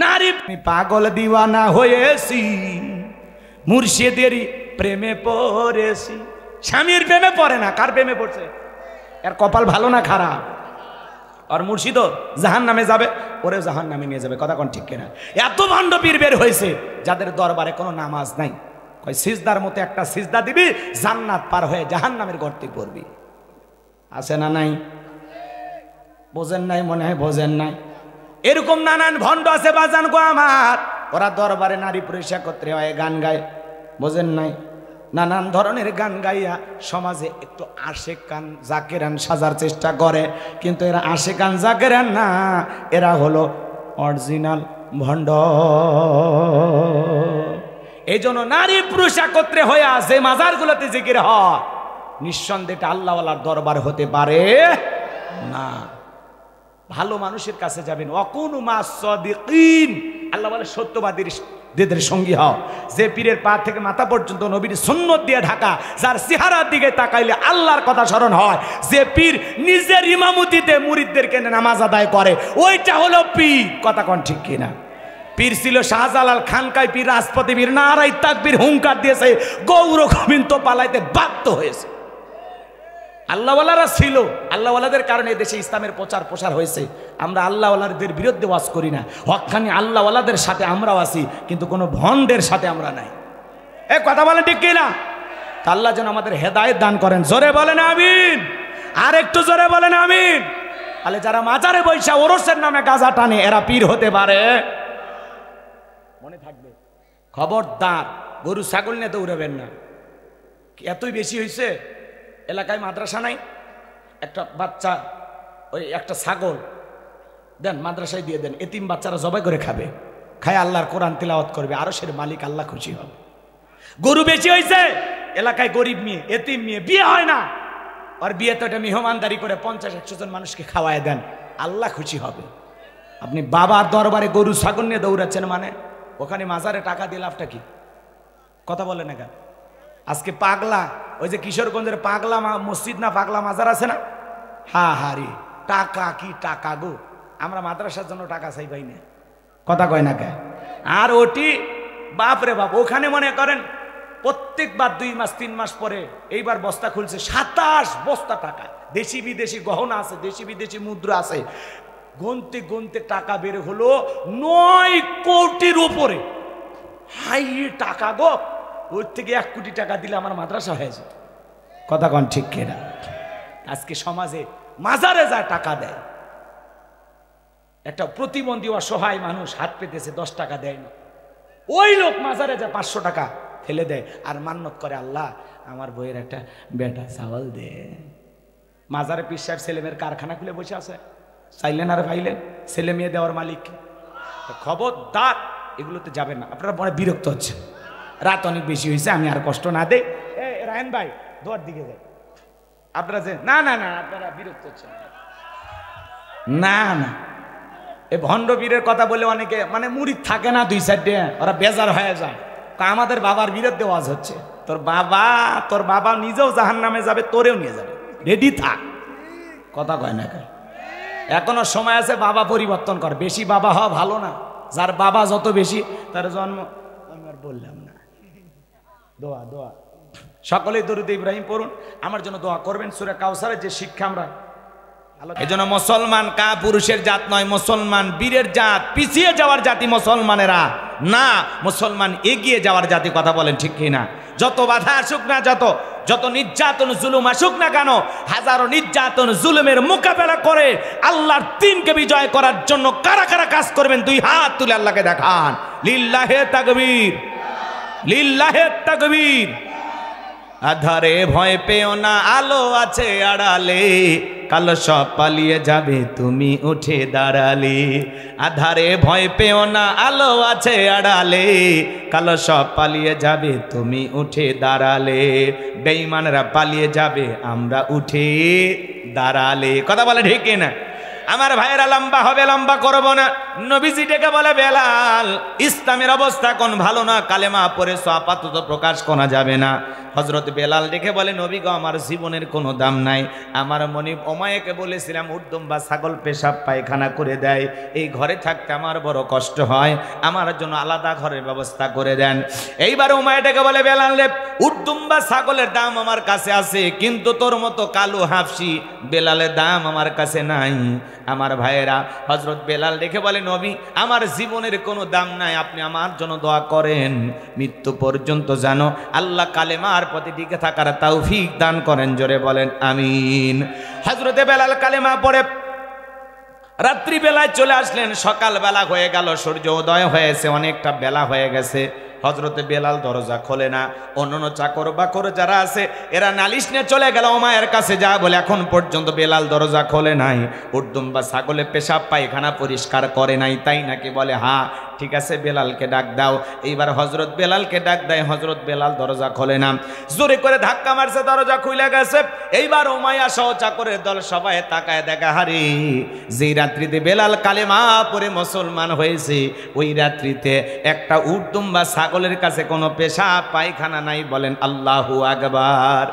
নারী পাগল দিওয়ানা হয়েছি, মুর্শিদেরই প্রেমে পড়েছি। স্বামীর প্রেমে পড়ে না, কার প্রেমে পড়ছে? এর কপাল ভালো না খারাপ? আর মুর্শিদ জাহান নামে যাবে, ওরে জাহান নামে নিয়ে যাবে, কথা কোন ঠিক কিনা? এত ভণ্ড পীর বের হয়েছে যাদের দরবারে কোনো নামাজ নাই, কয় সিজদার মতো একটা সিজদা দিবি জান্নাত পার হয়ে জাহান নামের গর্তে পড়বি। আছে না নাই? বোঝেন নাই মনে হয়, বোঝেন নাই। এরকম নানান ভণ্ড আছে বাজান গো আমার, ওরা দরবারে নারী পুরুষ একত্রে হয় গান গায়, বোঝেন নাই? নানান ধরনের গান গাইয়া সমাজে একটু আশেক কান জাকেরান সাজার চেষ্টা করে, কিন্তু এরা আশেক কান জাকেরান না, এরা হলো অরিজিনাল ভণ্ড। এই জন্য নারী পুরুষ একত্রে হয়ে আছে মাজারগুলোতে জিকির হয়, নিঃসন্দেহে এটা আল্লাহওয়ালার দরবার হতে পারে না। ভালো মানুষের কাছে যাবেন, ওয়াকুনু মাস সাদিকিন, আল্লাহ বলে সত্যবাদীদের সঙ্গী হও। যে পীরের পা থেকে মাথা পর্যন্ত নবীর সুন্নত দিয়ে ঢাকা, যার চেহারার দিকে তাকাইলে আল্লাহর কথা স্মরণ হয়, যে পীর নিজের ইমামতিতে মুরিদদেরকে নামাজ আদায় করে, ওইটা হলো পীর। কথা কোন ঠিক কিনা? পীর ছিল শাহজালাল, খানকায় পীর, রাজপথে পীর, নারাই তাকবীর হুঙ্কার দিয়েছে, গৌর গোবিন্দ পালাইতে বাধ্য হয়েছে। আল্লাহওয়ালারা ছিল, আল্লাহওয়ালাদের কারণে দেশে ইসলামের প্রচার প্রসার হয়েছে। আমরা আল্লাহওয়ালাদের বিরুদ্ধে ওয়াজ করি না, হক্কানি আল্লাহওয়ালাদের সাথে আমরাও আছি, কিন্তু কোনো ভণ্ডের সাথে আমরা নাই। এ কথা বলেন ঠিক কিনা? আল্লাহ যেন আমাদের হেদায়েত দান করেন, জোরে বলেন আমিন, আর একটু জোরে বলেন আমিন। তাহলে যারা মাজারে বৈশা ওরসের নামে গাঁজা টানে, এরা পীর হতে পারে, মনে থাকবে। খবরদার গরু ছাগল নিয়ে দৌড়াবেন না। এতই বেশি হয়েছে, এলাকায় মাদ্রাসা নাই, একটা বাচ্চা ওই একটা ছাগল দেন মাদ্রাসায় দিয়ে দেন, এতিম বাচ্চারা জবাই করে খাবে, খায় আল্লাহর কোরআন তিলাওয়াত করবে, আরশের মালিক আল্লাহ খুশি হবে। গরু বেশি হয়েছে, এলাকায় গরিব মেয়ে, এতিম মেয়ে, বিয়ে হয় না, আর বিয়ে তো এটা মেহমানদারি করে 50-100 জন মানুষকে খাওয়ায় দেন, আল্লাহ খুশি হবে। আপনি বাবার দরবারে গরু ছাগল নিয়ে দৌড়াচ্ছেন, মানে ওখানে মাজারে টাকা দিয়ে লাভটা কি? কথা বলে না কেন? আজকে পাগলা, ওই যে কিশোরগঞ্জের পাগলা মসজিদ না পাগলা মাজার আছে না, হা হারি টাকা কি টাকা গো, আমরা মাদ্রাসার জন্য টাকা চাই পাই না, কথা কয় না কে? আর ওটি বাপরে বাপ, ওখানে মনে করেন প্রত্যেকবার 2 মাস 3 মাস পরে এইবার বস্তা খুলছে, 27 বস্তা টাকা, দেশি বিদেশি গহনা আছে, দেশি বিদেশি মুদ্রা আছে, গুনতে গুনতে টাকা বের হলো 9 কোটির উপরে। হাই টাকা গো, ওর থেকে 1 কোটি টাকা দিলে আমার মাদ্রাসা হয়ে যেত, কথা কন ঠিক কিনা? আজকে সমাজে মাজারে যায় টাকা দেয়, একটা প্রতিবন্ধী অসহায় মানুষ হাত পেতেছে, 10 টাকা দেয় না, ওই লোক মাজারে যায় 500 টাকা ফেলে দেয় আর মান্নত করে, আল্লাহ আমার বইয়ের একটা বেটা চাওয়াল দে। মাজারে পীর সাহেব ছেলে মেয়ের কারখানা খুলে বসে আছে, চাইলেন আর ভাইলেন, ছেলে মেয়ে দেওয়ার মালিক। খবরদার এগুলোতে যাবেন না, আপনারা বড় বিরক্ত হচ্ছে, রাত অনেক বেশি হয়েছে, আমি আর কষ্ট না দেই। রায়ন ভাই দোয়ার দিকে যায়, আপনারা যে না না না আপনারা বিরক্ত হচ্ছেন না না। এই ভণ্ড বীরের কথা বলে অনেকে মানে মুরিদ থাকে না, 2-4 ডে ওরা বেজার হয়ে যায়, আমাদের বাবার বিরুদ্ধে ওয়াজ হচ্ছে, তোর বাবা নিজেও জাহান্নামে যাবে, তোরেও নিয়ে যাবে, রেডি থাক। কথা কয় না কেন? এখনো সময় আছে, বাবা পরিবর্তন কর, বেশি বাবা হওয়া ভালো না, যার বাবা যত বেশি তার জন্ম। আমি আর বললাম না, দোয়া দোয়া সকলেই দরুদ ইব্রাহিম পড়ুন, আমার জন্য দোয়া করবেন। সূরা কাউসারের যে শিক্ষা আমরা, এই জন্য মুসলমান কা পুরুষের জাত নয়, মুসলমান বীরের জাত, পিছিয়ে যাওয়ার জাতি মুসলমানেরা না, মুসলমান এগিয়ে যাওয়ার জাতি। কথা বলেন ঠিক কিনা? যত বাধা আসুক না, যত নির্যাতন জুলুম আসুক না কেন, হাজারো নির্যাতন জুলুমের মোকাবেলা করে আল্লাহর দ্বীনকে বিজয় করার জন্য কারা কারা কাজ করবেন, 2 হাত তুলে আল্লাহকে দেখান। লিল্লাহে তাকবীর, লিল্লাহে তাকবীর। আধারে ভয় পেও না, আলো আছে আড়ালে, কালো সব পালিয়ে যাবে তুমি উঠে দাঁড়ালে। আধারে ভয় পেও না, আলো আছে আড়ালে, কালো সব পালিয়ে যাবে তুমি উঠে দাঁড়ালে। বেঈমানরা পালিয়ে যাবে আমরা উঠে দাঁড়ালে। কথা বলে ঠিক না? আমার ভাইয়েরা লম্বা হবে, লম্বা করবো না। নবীজি ডেকে বলে, বেলাল ইসলামের অবস্থা কোন ভালো না, কালেমা পড়ে আপাতত প্রকাশ করা যাবে না। হযরত বেলাল ডেকে বলে, নবী গো আমার জীবনের কোনো দাম নাই, আমার মনিব ওমায়াকে বলেছিলাম উর্দুম বা ছাগল পেশাব পায়খানা করে দেয়, এই ঘরে থাকতে আমার বড় কষ্ট হয়, আমার জন্য আলাদা ঘরের ব্যবস্থা করে দেন। এইবার ওমায়া ডেকে বলে, বেলাল রে উর্দুম বা ছাগলের দাম আমার কাছে আছে, কিন্তু তোর মতো কালো হাফসি বেলালের দাম আমার কাছে নাই। আমার ভাইয়েরা, হযরত বেলাল দেখে বলে, নবী আমার জীবনের কোনো দাম নাই, আপনি আমার জন্য দোয়া করেন, মৃত্যু পর্যন্ত জানো আল্লাহ কালেমার পথে টিকে থাকার তৌফিক দান করেন। জোরে বলেন আমিন। হযরতে বেলাল কালেমা পড়ে রাত্রি বেলায় চলে আসলেন, সকাল বেলা হয়ে গেল, সূর্য উদয় হয়েছে, অনেকটা বেলা হয়ে গেছে। হযরতে বেলাল দরজা খোলে না। অন্যান্য চাকর বাকর যারা আছে এরা নালিশ নিয়ে চলে গেল ওমায়ের কাছে, যা বলে এখন পর্যন্ত বেলাল দরজা খোলে নাই, উর্দুম বা ছাগলে পেশাব পায়খানা পরিষ্কার করে নাই, তাই নাকি? বলে হ্যাঁ। ঠিক আছে, বেলালকে ডাক দাও। এইবার হযরত বেলালকে ডাক দেয়, হযরত বেলাল দরজা খোলে না, জোরে করে ধাক্কা মারছে, দরজা খুলে গেছে। এইবার উমাইয়া সহ চাকরের দল সবাই তাকায়, দেখা হারে যেই রাত্রিতে বেলাল কালেমা পড়ে মুসলমান হয়েছে, ওই রাত্রিতে একটা উর্দুম বা ছাগলের কাছে কোনো পেশাব পায়খানা নাই। বলেন আল্লাহু আকবার।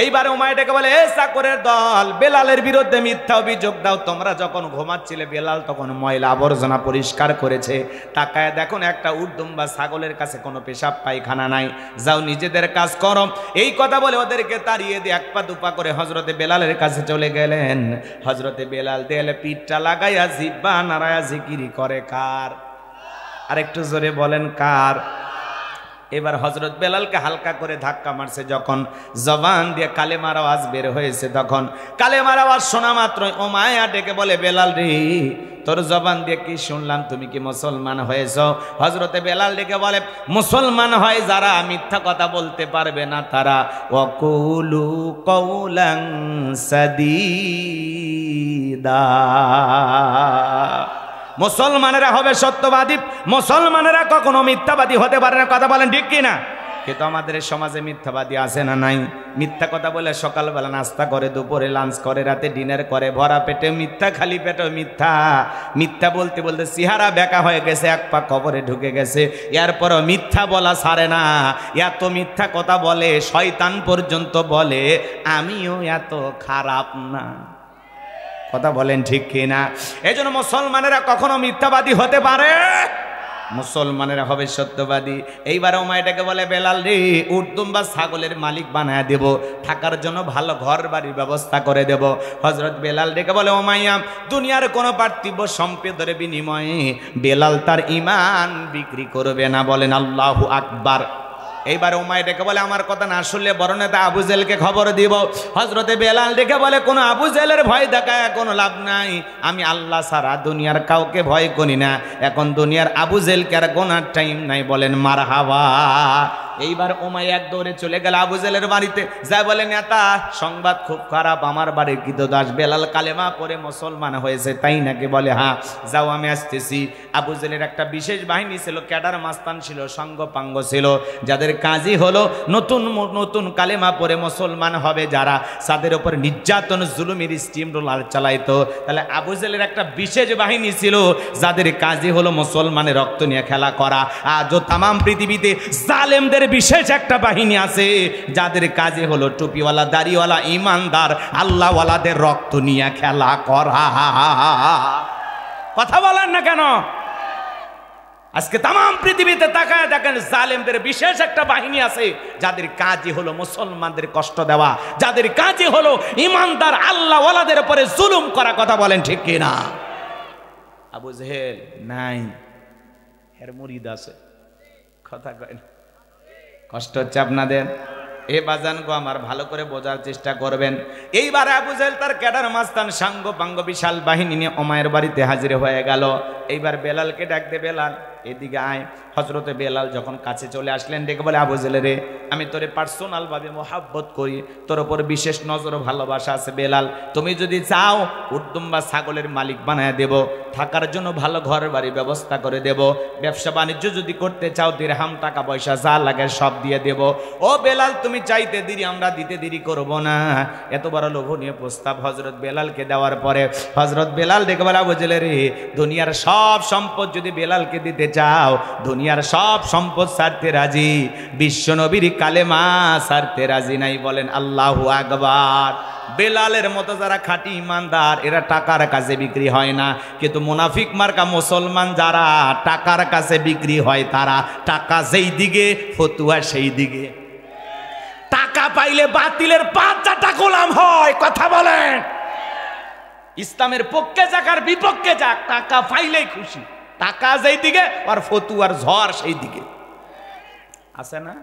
এইবার উমাইয়াকে বলে, এ চাকরের দল, বেলালের বিরুদ্ধে মিথ্যা অভিযোগ দাও, তোমরা যখন ঘুমাচ্ছিলে বেলাল তখন ময়লা আবর্জনা পরিষ্কার করেছে, তাকায় দেখুন একটা উর্দুম বা ছাগলের কাছে কোনো পেশাব পায়খানা নাই, যাও নিজেদের কাজ করো। এই কথা বলে ওদেরকে তাড়িয়ে দিয়ে 1 পা 2 পা করে হযরতে বেলালের কাছে চলে গেলেন। হযরতে বেলাল দেয়ালে পিঠটা লাগাইয়া জিহ্বা নাড়ায়া জিকির করে কার? আর একটু জোরে বলেন কার? এবার হযরত বেলালকে হালকা করে ধাক্কা মারছে, যখন জবান দিয়ে কালেমার আওয়াজ বের হয়েছে, তখন কালেমার আওয়াজ শোনা মাত্রই উমাইয়া ডেকে বলে, বেলাল রে তোর জবান দিয়ে কি শুনলাম, তুমি কি মুসলমান হয়েছ? হযরতে বেলাল ডেকে বলে, মুসলমান হয় যারা মিথ্যা কথা বলতে পারবে না তারা। ওয়াকুলু কওলান সাদীদা, মুসলমানেরা হবে সত্যবাদী, মুসলমানেরা কখনো মিথ্যাবাদী হতে পারে না। কথা বলেন ঠিক কিনা? কিন্তু আমাদের সমাজে মিথ্যাবাদী আছে না নাই? মিথ্যা কথা বলে সকালবেলা নাস্তা করে, দুপুরে লাঞ্চ করে, রাতে ডিনার করে, ভরা পেটে মিথ্যা, খালি পেটে মিথ্যা। মিথ্যা বলতে বলতে চেহারা বেঁকা হয়ে গেছে, 1 পা কবরে ঢুকে গেছে, এরপরও মিথ্যা বলা ছাড়ে না। এত মিথ্যা কথা বলে শয়তান পর্যন্ত বলে আমিও এত খারাপ না। কথা বলেন ঠিক কিনা? এই জন্য মুসলমানেরা কখনো মিথ্যাবাদী হতে পারে, মুসলমানেরা হবে সত্যবাদী। এইবার ওমাইয়াকে বলে, বেলাল রে উর্দুম বা ছাগলের মালিক বানায় দেব, থাকার জন্য ভালো ঘর বাড়ির ব্যবস্থা করে দেব। হযরত বেলাল ডেকে বলে, ওমাইয়া দুনিয়ার কোনো পার্থিব সম্পদের বিনিময়ে বেলাল তার ঈমান বিক্রি করবে না। বলেন আল্লাহু আকবার। এইবার উমাইর ডেকে বলে আমার কথা না শুনলে বড় নেতা আবু জেহেলকে খবর দিব। হযরতে বেলাল ডেকে বলে কোনো আবু জেহেলের ভয় দেখায় কোনো লাভ নাই, আমি আল্লাহ ছাড়া দুনিয়ার কাউকে ভয় করি না, এখন দুনিয়ার আবু জেহেলকে আর গোনার টাইম নাই, বলেন মারহাবা। এইবার উমাইয়া এক দৌড়ে চলে গেল আবু জেহেলের বাড়িতে, যা বলে নেতা সংবাদ খুব খারাপ, আমার বাড়ির কৃতদাস বেলাল কালেমা পড়ে মুসলমান হয়েছে, তাই নাকি? বলে হ্যাঁ, যাও আমি আসতেছি। আবু জেহেলের একটা বিশেষ বাহিনী ছিল, ক্যাডার মাস্তান ছিল, সঙ্গপাঙ্গ ছিল, যাদের কাজই হলো নতুন নতুন কালেমা পড়ে মুসলমান হবে যারা, তাদের উপর নির্যাতন জুলুমের স্টিম রোলার চালাইতো। তাহলে আবু জেহেলের একটা বিশেষ বাহিনী ছিল যাদের কাজই হলো মুসলমানের রক্ত নিয়ে খেলা করা। আজও তামাম পৃথিবীতে জালেমদের বিশেষ একটা বাহিনী আছে যাদের কাজে হলো টুপিওয়ালা দাড়িওয়ালা ইমানদার আল্লাহওয়ালাদের রক্ত নিয়ে খেলা করা। কথা বলেন না কেন? আজকে তামাম পৃথিবীতে তাকায় দেখেন জালেমদের বিশেষ একটা বাহিনী আছে যাদের কাজই হলো মুসলমানদের কষ্ট দেওয়া, যাদের কাজই হলো ইমানদার আল্লাহওয়ালাদের উপরে জুলুম করা। কথা বলেন ঠিক কিনা? আবু জেহেল নাই, এর মুরিদ আছে। কথা কয় না? কষ্ট হচ্ছে আপনাদের? এ বাজান গো আমার ভালো করে বোঝার চেষ্টা করবেন। এইবার আবু জেহেল তার ক্যাডার মাস্তান সাঙ্গ পাঙ্গ বিশাল বাহিনী নিয়ে উমাইয়ের বাড়িতে হাজির হয়ে গেল। এইবার বেলালকে ডাকতে, বেলাল এদিকে আয়। হযরতে বেলাল যখন কাছে চলে আসলেন ডেকে বলে আবু জেহেল রে, আমি তোরে পার্সোনাল ভাবে মোহাব্বত করি, তোর ওপর বিশেষ নজর ভালোবাসা আছে বেলাল, তুমি যদি চাও উটদুম্বা ছাগলের মালিক বানায় দেব, থাকার জন্য ভালো ঘর বাড়ি ব্যবস্থা করে দেব, ব্যবসা বাণিজ্য যদি করতে চাও দিরহাম টাকা পয়সা যা লাগে সব দিয়ে দেব। ও বেলাল তুমি চাইতে দেরি, আমরা দিতে দেরি করব না। এত বড় লোভনীয় প্রস্তাব হযরত বেলালকে দেওয়ার পরে হযরত বেলাল ডেকে বলে আবু জেহেল রে, দুনিয়ার সব সম্পদ যদি বেলালকে দিতে চাও, দুনিয়ার সব সম্পদ ছাড়তে রাজি, বিশ্ব নবীর কালেমা ছাড়তে রাজি নাই, বলেন আল্লাহু আকবার। বেলালের মতো যারা খাঁটি ইমানদার এরা টাকার কাছে বিক্রি হয় না, কিন্তু মুনাফিক মার্কা মুসলমান যারা টাকার কাছে বিক্রি হয়, তারা টাকা যেই দিকে ফতুয়া সেই দিকে। টাকা পাইলে বাতিলের ৫টা গোলাম হয়। কথা বলেন? ইসলামের পক্ষে যাক আর বিপক্ষে যাক, টাকা পাইলেই খুশি। টাকা যেই দিকে আর ফতুয়ার ঝড় সেই দিকে। আছে না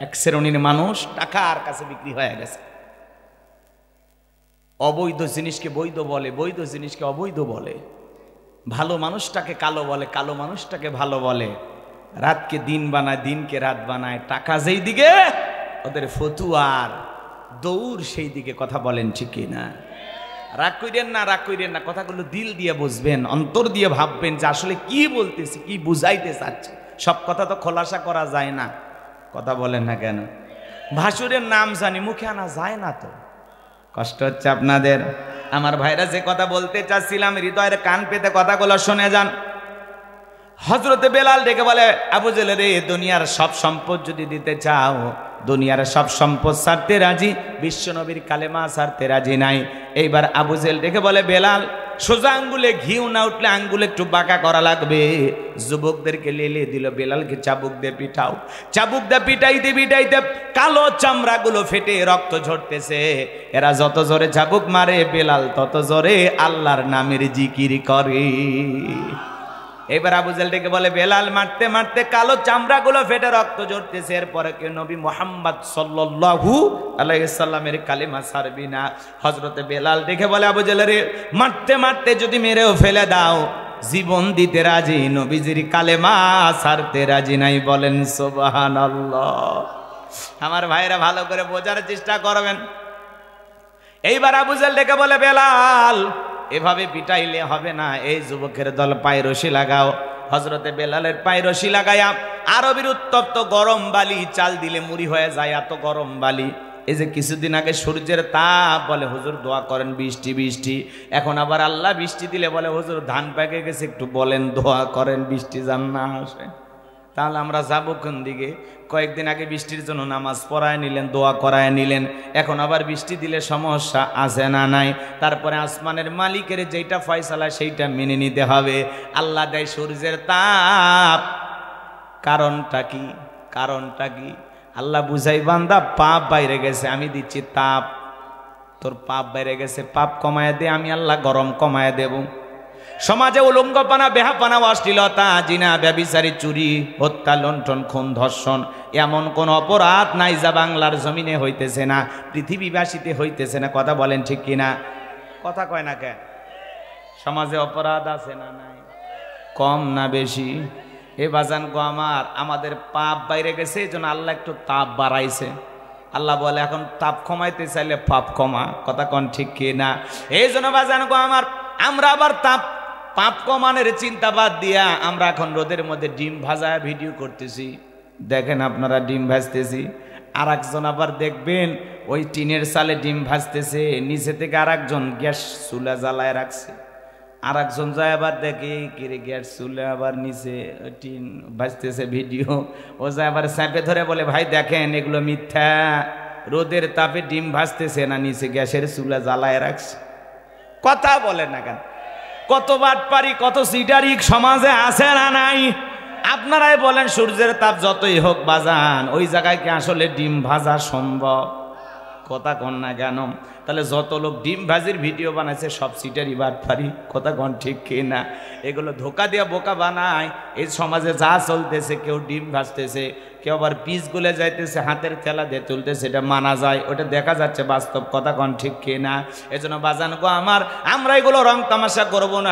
এক শ্রেণীর মানুষ টাকার কাছে বিক্রি হয়ে গেছে। অবৈধ জিনিসকে বৈধ বলে, বৈধ জিনিসকে অবৈধ বলে, ভালো মানুষটাকে কালো বলে, কালো মানুষটাকে ভালো বলে, রাতকে দিন বানায়, দিনকে রাত বানায়। টাকা যেই দিকে ওদের ফতুয়ার দৌড় সেই দিকে। কথা বলেন ঠিক না? রাগ কইরেন না, রাগ কইরেন না, কথাগুলো দিল দিয়ে বুঝবেন, অন্তর দিয়ে ভাববেন যে আসলে কি বলতেছি, কি বুঝাইতে চাচ্ছে। সব কথা তো খোলাসা করা যায় না। কথা বলেন না কেন? ভাসুরের নাম জানি, মুখে আনা যায় না তো। কষ্ট হচ্ছে আপনাদের? আমার ভাইরা যে কথা বলতে চাচ্ছিলাম হৃদয়ের কান পেতে কথাগুলো শুনে যান। হযরতে বেলাল ডেকে বলে আবু জেহেল রে, দুনিয়ার সব সম্পদ যদি দিতে চাও, দুনিয়ার সব সম্পদ ছাড়তে রাজি, বিশ্ব নবীর কালেমা ছাড়তে রাজি নাই। এইবার আবু জেহেল ডেকে বলে বেলাল, সোজা আঙ্গুলে ঘিউ না উঠলে আঙ্গুলে একটু বাঁকা করা লাগবে। যুবকদেরকে লেলে দিল, বেলালকে চাবুক দিয়ে পিটাও। চাবুক দিয়ে পিটাইতে পিটাইতে কালো চামড়াগুলো ফেটে রক্ত ঝরতেছে। এরা যত জোরে চাবুক মারে, বেলাল তত জোরে আল্লাহর নামের জিকির করে। এবার আবু জেহেল ডেকে বলে বেলাল, মারতে মারতে কালো চামড়াগুলো ফেটে রক্ত ঝরতেছে, এরপরে কেউ নবী মুহাম্মদ সাল্লাল্লাহু আলাইহি সাল্লামের কালেমা ছাড়বি না। হযরতে বেলাল ডেকে বলে আবু জেহেল রে, মারতে মারতে যদি মেরেও ফেলে দাও, জীবন দিতে রাজি, নবীজির কালেমা ছাড়তে রাজি নাই, বলেন সুবহানাল্লাহ। আমার ভাইরা ভালো করে বোঝার চেষ্টা করবেন। এইবার আবু জেহেল ডেকে বলে বেলাল, এভাবে পিটাইলে হবে না, এই যুবকের দল পায়ে রশি লাগাও। হযরতে বেলালের পায়ে রশি লাগায়া আরবের উত্তপ্ত গরম বালি, চাল দিলে মুড়ি হয়ে যায় এত গরম বালি। এই যে কিছুদিন আগে সূর্যের তাপ, বলে হুজুর দোয়া করেন বৃষ্টি বৃষ্টি, এখন আবার আল্লাহ বৃষ্টি দিলে বলে হুজুর ধান পেকে গেছে, একটু বলেন দোয়া করেন বৃষ্টি যেন না আসে। তাহলে আমরা যাবো কোন দিকে? কয়েকদিন আগে বৃষ্টির জন্য নামাজ পড়ায় নিলেন, দোয়া করায় নিলেন, এখন আবার বৃষ্টি দিলে সমস্যা আছে না নাই? তারপরে আসমানের মালিকের যেটা ফয়সালা সেইটা মেনে নিতে হবে। আল্লাহ দেয় সূর্যের তাপ, কারণটা কি? কারণটা কি? আল্লাহ বুঝাই বান্দা পাপ বাইরে গেছে, আমি দিচ্ছি তাপ। তোর পাপ বাইরে গেছে, পাপ কমায় দে, আমি আল্লাহ গরম কমায় দেব। সমাজে উলঙ্গপানা, বেহাপানা, অশ্লীলতা, জিনা, ব্যভিচারী, চুরি, হত্যা, লুণ্ঠন, খুন, ধর্ষণ, এমন কোন অপরাধ নাই যা বাংলার জমিনে হইতেছে না, পৃথিবীবাসীতে হইতেছে না। কথা বলেন ঠিক কিনা? কথা কয় না কে? সমাজে অপরাধ আছে না নাই? কম না বেশি? এ বাজান গো আমার, আমাদের পাপ বাইরে গেছে, এই জন্য আল্লাহ একটু তাপ বাড়াইছে। আল্লাহ বলে এখন তাপ কমাইতে চাইলে পাপ কমা। কথা কন ঠিক কিনা? এই জন্য বাজান গো আমার, আমরা আবার পাপ কমানোর চিন্তা বাদ দিয়া আমরা এখন রোদের মধ্যে ডিম ভাজা ভিডিও করতেছি। দেখেন আপনারা ডিম ভাজতেছি, আর একজন আবার দেখবেন ওই টিনের চালে ডিম ভাজতেছে, নিচে থেকে আর একজন গ্যাস চুলা জ্বালায় রাখছে। আর একজন যায় আবার দেখে কিরে গ্যাস চুলা আবার নিচে টিন ভাজতেছে ভিডিও, ও যায় আবার চাপে ধরে বলে ভাই দেখেন এগুলো মিথ্যা, রোদের তাপে ডিম ভাজতেছে না, নিচে গ্যাসের চুলা জ্বালায় রাখছে। কথা বলেন না কেন? কত বাটপারি, কত সিটারি সমাজে আছে না নাই? আপনারাই বলেন, সূর্যের তাপ যতই হোক বাজান, ওই জায়গায় কি আসলে ডিম ভাজা সম্ভব? কথা কন না কেন? তাহলে যত লোক ডিম ভাজির ভিডিও বানাইছে সব সিটারি বাটপারি। কথা কন ঠিক কিনা? এগুলো ধোকা দিয়া বোকা বানায়। এই সমাজে যা চলতেছে, কেউ ডিম ভাজতেছে, কেউ আবার পিস গুলে যাইতেছে, হাতের থেলা দিয়ে তুলতেছে, এটা মানা যায়, ওটা দেখা যাচ্ছে বাস্তব। কথা কন ঠিক কিনা? এই জন্য বাজান গো আমার, আমরা এগুলো রং তামাশা করবো না,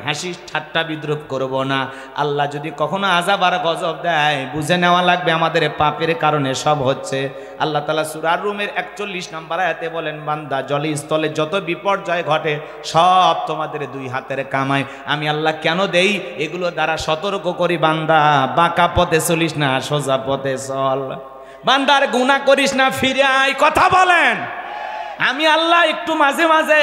হাসি ঠাট্টা বিদ্রুপ করবো না। আল্লাহ যদি কখনো আযাব আর গজব দেয়, বুঝে নেওয়া লাগবে আমাদের পাপের কারণে সব হচ্ছে। আল্লাহ তাআলা সূরা রুমের 41 নম্বর আয়াতে বলেন, বান্দা জলে স্থলে যত বিপর্যয় ঘটে সব তোমাদের দুই হাতের কামাই। আমি আল্লাহ কেন দেই? এগুলো দ্বারা সতর্ক করি, বান্দা বাঁকা পথে চলিস না, সোজা পথে চল। বান্দার গুনাহ করিস না, ফিরে আয়। কথা বলেন। আমি আল্লাহ একটু মাঝে মাঝে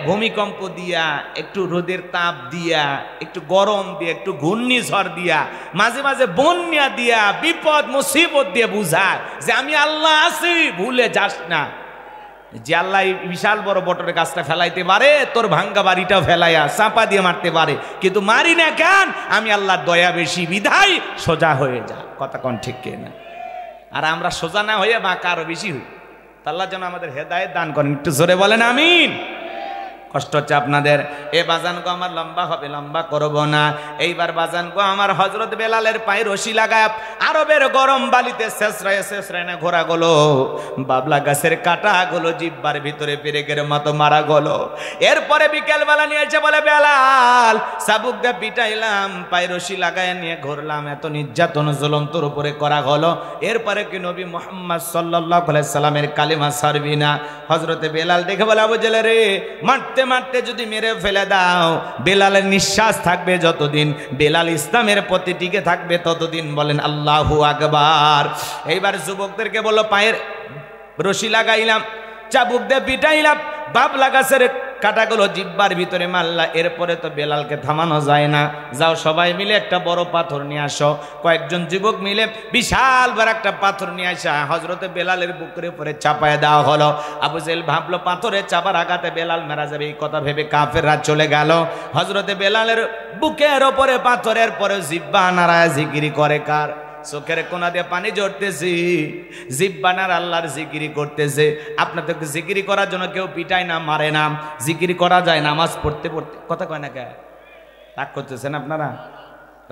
ভূমিকম্প দিয়া, একটু রোদের তাপ দিয়া, একটু গরম দিয়া, একটু ঘূর্ণিঝড় দিয়া, মাঝে মাঝে বন্যা দিয়া, বিপদ মুসিবত দিয়ে বুঝায় যে আমি আল্লাহ আছি, ভুলে যাস না। যে আল্লাহ বিশাল বড় বটরের গাছটা ফেলাইতে পারে, তোর ভাঙ্গা বাড়িটা ফেলাইয়া চাপা দিয়ে মারতে পারে, কিন্তু মারি না কেন? আমি আল্লাহর দয়া বেশি বিধায় সোজা হয়ে যা। কথা কন ঠিক কিনা? আর আমরা সোজা না হয়ে বাঁকা আরো বেশি হই। আল্লাহ যেন আমাদের হেদায়েত দান করেন। একটু জোরে বলেন আমিন। কষ্ট হচ্ছে আপনাদের। এ বাজান গো আমার, লম্বা হবে, লম্বা করব না। এইবার বাজান গো আমার, হযরত বেলালের পায়ে রশি লাগায় আরবের গরম বালিতে শেষরায় না ঘোরা গেলো, বাবলা গাছের কাটা গুলো জিব্বার ভিতরে পেরেকের মতো মারা গেলো। এরপরে বিকেল বেলা নিয়ে এসে বলে, বেলাল চাবুক দিয়ে পিটাইলাম, পায়ে রশি লাগায় নিয়ে ঘুরলাম, এত নির্যাতন জুলুম তোর উপরে করা হলো, এরপরে কি নবী মুহাম্মদ সাল্লাল্লাহু আলাইহি সাল্লামের কালিমা ছাড়বি না? হযরতে বেলাল দেখে বলে, আবু জেলে রে, মারতে মারতে যদি মেরে ফেলে দাও, বেলালের নিঃশ্বাস থাকবে যতদিন, বেলাল ইসলামের প্রতি টিকে থাকবে ততদিন। বলেন আল্লাহু আকবার। এইবার যুবকদেরকে বলল, পায়ের রশি লাগাইলাম, চাবুক দিয়ে পিটাইলাম, বাবলা গাছের কাটাগুলো জিব্বার ভিতরে মারলা, এরপরে তো বেলালকে থামানো যায় না। যাও সবাই মিলে একটা বড় পাথর নিয়ে আসো। কয়েকজন যুবক মিলে বিশাল বড় একটা পাথর নিয়ে আসা হযরতে বেলালের বুকের উপরে চাপায় দেওয়া হলো। আবু জেহেল ভাবলো পাথরে চাপার আঘাতে বেলাল মারা যাবে, এই কথা ভেবে কাফেররা চলে গেল। হযরতে বেলালের বুকের উপরে পাথরের পরে জিব্বা নাড়ায় জিকিরি করে। কার? চোখের কোনা দিয়ে পানি ঝরতেছি, জিব্বানার আল্লাহর জিকিরি করতেছে। আপনাদেরকে জিকিরি করার জন্য কেউ পিটায় না, মারে না, জিকিরি করা যায় নামাজ পড়তে পড়তে। কথা কয় না কে? রাগ করতেছেন আপনারা?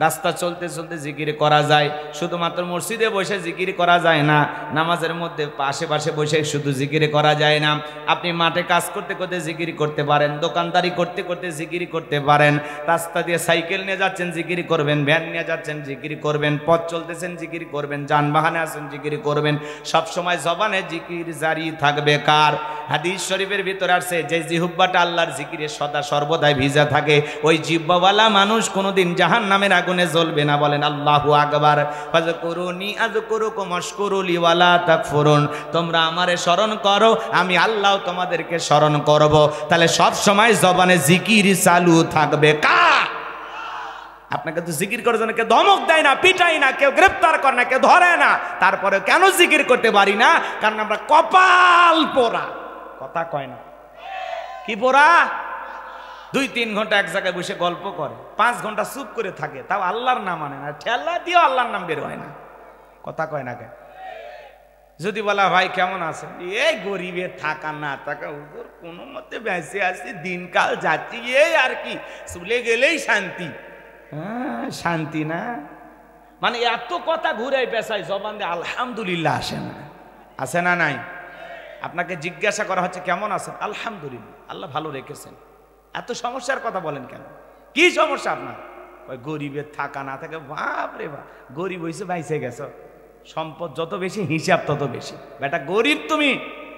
রাস্তা চলতে চলতে জিকির করা যায়, শুধুমাত্র মসজিদে বসে জিকির করা যায় না, নামাজের মধ্যে আশেপাশে বসে শুধু জিকির করা যায় না। আপনি মাঠে কাজ করতে করতে জিকির করতে পারেন, দোকানদারি করতে করতে জিকির করতে পারেন, রাস্তা দিয়ে সাইকেল নিয়ে যাচ্ছেন জিকির করবেন, ভ্যান নিয়ে যাচ্ছেন জিকির করবেন, পথ চলতেছেন জিকির করবেন, যানবাহনে আছেন জিকির করবেন। সব সময় জবানে জিকির জারি থাকবে। কার? হাদিস শরীফের ভিতরে আসছে, যে জিহ্বাটা আল্লাহর জিকিরে সদা সর্বদাই ভিজা থাকে, ওই জিহ্বাওয়ালা মানুষ কোনোদিন জাহান্নামের আগুনে জ্বলবে না। বলেন আল্লাহু আকবার। ফাযকুরুনি আযকুরুকুম ওয়াশকুরুলি ওয়ালা তাকফুরুন। তোমরা আমারে স্মরণ করো, আমি আল্লাহ তোমাদেরকে স্মরণ করব। তাহলে সব সময় জবানে জিকির চালু থাকবে। কার? আপনাকে তো জিকির করার জন্য কেউ ধমক দেয় না, পিটাই না, কেউ গ্রেফতার করে না, কেউ ধরে না, তারপরে কেন জিকির করতে পারি না? কারণ আমরা কপাল পোড়া। কথা কয় না? কি পোড়া? 2-3 ঘন্টা এক জায়গায় বসে গল্প করে, 5 ঘন্টা চুপ করে থাকে, তাও আল্লাহর নাম মানে না, ঠেলা দিয়েও আল্লাহর নাম বের হয় না। কথা কয় না কে? যদি বলা ভাই কেমন আছেন, এই গরিবের থাকা না থাকা উপর কোনো মতে বেঁচে আছি, দিনকাল যাচ্ছি, এই আর কি, চলে গেলেই শান্তি। হ্যাঁ শান্তি না, মানে এত কথা ঘুরে পেশায় জবান দিয়ে আলহামদুলিল্লাহ আসে না, আসে না নাই? আপনাকে জিজ্ঞাসা করা হচ্ছে কেমন আছেন, আলহামদুলিল্লাহ, আল্লাহ ভালো রেখেছেন। এত সমস্যার কথা বলেন কেন? কি সমস্যা আপনার? ওই গরিবের থাকা না থাকে। বাপ রে বাপ, গরিব হয়েছে বাইসে গেছ, সম্পদ যত বেশি হিসাব তত বেশি। বেটা গরিব তুমি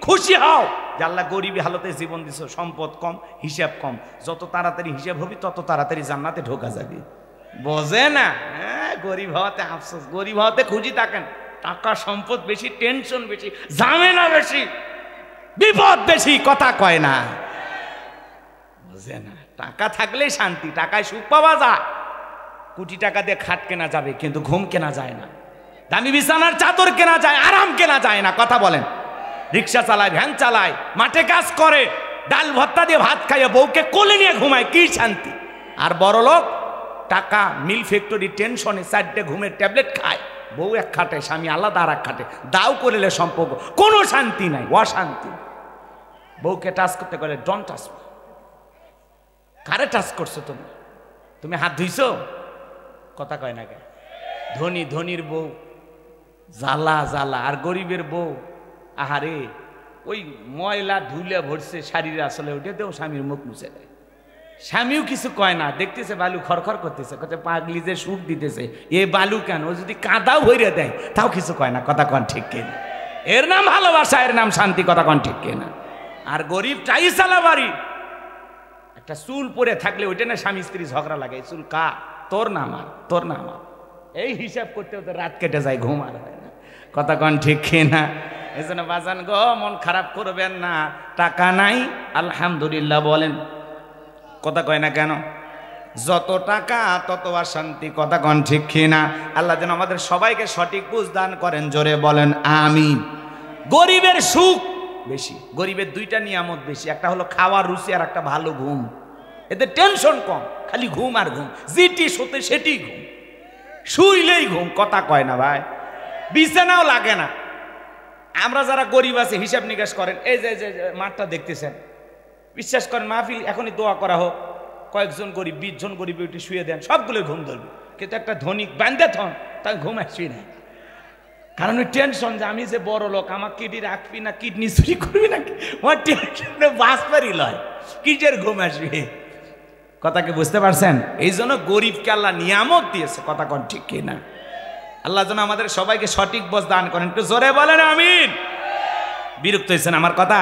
খুশি হও যে আল্লাহ গরিবী হালতে জীবন দিছো, সম্পদ কম হিসাব কম, যত তাড়াতাড়ি হিসাব হবি তত তাড়াতাড়ি জান্নাতে ঢোকা যাবে। বোঝে না? হ্যাঁ, গরিব হওয়াতে আফসোস, গরিব হওয়াতে খুশি থাকেন। টাকা সম্পদ বেশি, টেনশন বেশি, ঝামেলা বেশি, বিপদ বেশি, কথা কয় না, বোঝে না। টাকা থাকলেই শান্তি, টাকায় সুখ পাওয়া যায়। কোটি টাকা দিয়ে খাট কেনা যাবে কিন্তু ঘুম কেনা যায় না, দামি বিছানার চাদর কেনা যায়, আরাম কেনা যায় না, কথা বলেন। রিক্সা চালায়, ভ্যান চালায়, মাঠে কাজ করে, ডাল ভর্তা দিয়ে ভাত খাইয়ে বউকে কোলে নিয়ে ঘুমায়, কি শান্তি। আর বড় লোক টাকা, মিল ফ্যাক্টরি, টেনশনে 4টে ঘুমের ট্যাবলেট খায়, বউ এক খাটে, স্বামী আলাদা আর এক খাটে, দাও করলে সম্পর্ক, কোনো শান্তি নাই, অশান্তি। বউকে টাচ করতে গেলে ডন্ট টাচ। কারে টাচ করছো তুমি? তুমি হাত ধুইছো? কথা কয় না কেন? ধনী ধনীর বউ জ্বালা জ্বালা, আর গরিবের বউ আহারে ওই ময়লা ধুলে ভরছে শাড়ির আসলে উঠে দেও, স্বামীর মুখ মুছে দেয়। স্বামীও কিছু কয় না, দেখতেছে বালু খরখর করতেছে, কত পাগলি যে সুর দিতেছে, এ বালু কেন, ও যদি কাদাও ভরে দেয় তাও কিছু কয় না, কথা কন ঠিক কিনা? এর নাম ভালোবাসা, এর নাম শান্তি, কথা কন ঠিক কিনা? আর গরিব টাইসালা বাড়ি, একটা চুল পরে থাকলে ওইটা না স্বামী স্ত্রী ঝগড়া লাগে, এই চুল কার, তোর না আমার, তোর না আমার, এই হিসাব করতে হতে রাত কেটে যায়, ঘুম আর হয় না, কথা কন ঠিক কিনা? এই জন্য বাজান গো, মন খারাপ করবেন না, টাকা নাই আলহামদুলিল্লাহ বলেন, কথা কয় না কেন? যত টাকা তত অশান্তি, কথা কন ঠিক কিনা? আল্লাহ যেন আমাদের সবাইকে সঠিক বুঝ দান করেন, জোরে বলেন আমিন। গরিবের সুখ বেশি, গরিবের 2টা নিয়ামত বেশি, একটা হলো খাওয়ার রুচি আর একটা ভালো ঘুম। এতে টেনশন কম, খালি ঘুম আর ঘুম, যেটি শোতে সেটি ঘুম, শুইলেই ঘুম, কথা কয় না ভাই? বিছানাও লাগে না। আমরা যারা গরিব আছে হিসাব নিকাশ করেন, এই যে মাঠটা দেখতেছেন, বিশ্বাস করেন মাহফিল এখনই দোয়া করা হোক, কয়েকজন গরিব 20 জন গরিব উঠে শুয়ে দেন, সবগুলো ঘুম ধরবে, কিন্তু একটা ধনিক বান্ধে থন তাই ঘুম আসবি না, কারণ ওই টেনশন যে আমি যে বড় লোক, আমার কিডনি রাখবি না, কিডনি চুরি করবি নাকি, আমার টেনশনে বাঁচবারই লয়, কিসের ঘুম আসবে, কথা কি বুঝতে পারছেন? এই জন্য গরিবকে আল্লাহ নিয়ামত দিয়েছে, কথা কন ঠিক কিনা? আল্লাহ যেন আমাদের সবাইকে সঠিক বুঝ দান করেন, একটু জোরে বলেন আমিন। বিরক্ত হয়েছেন আমার কথা?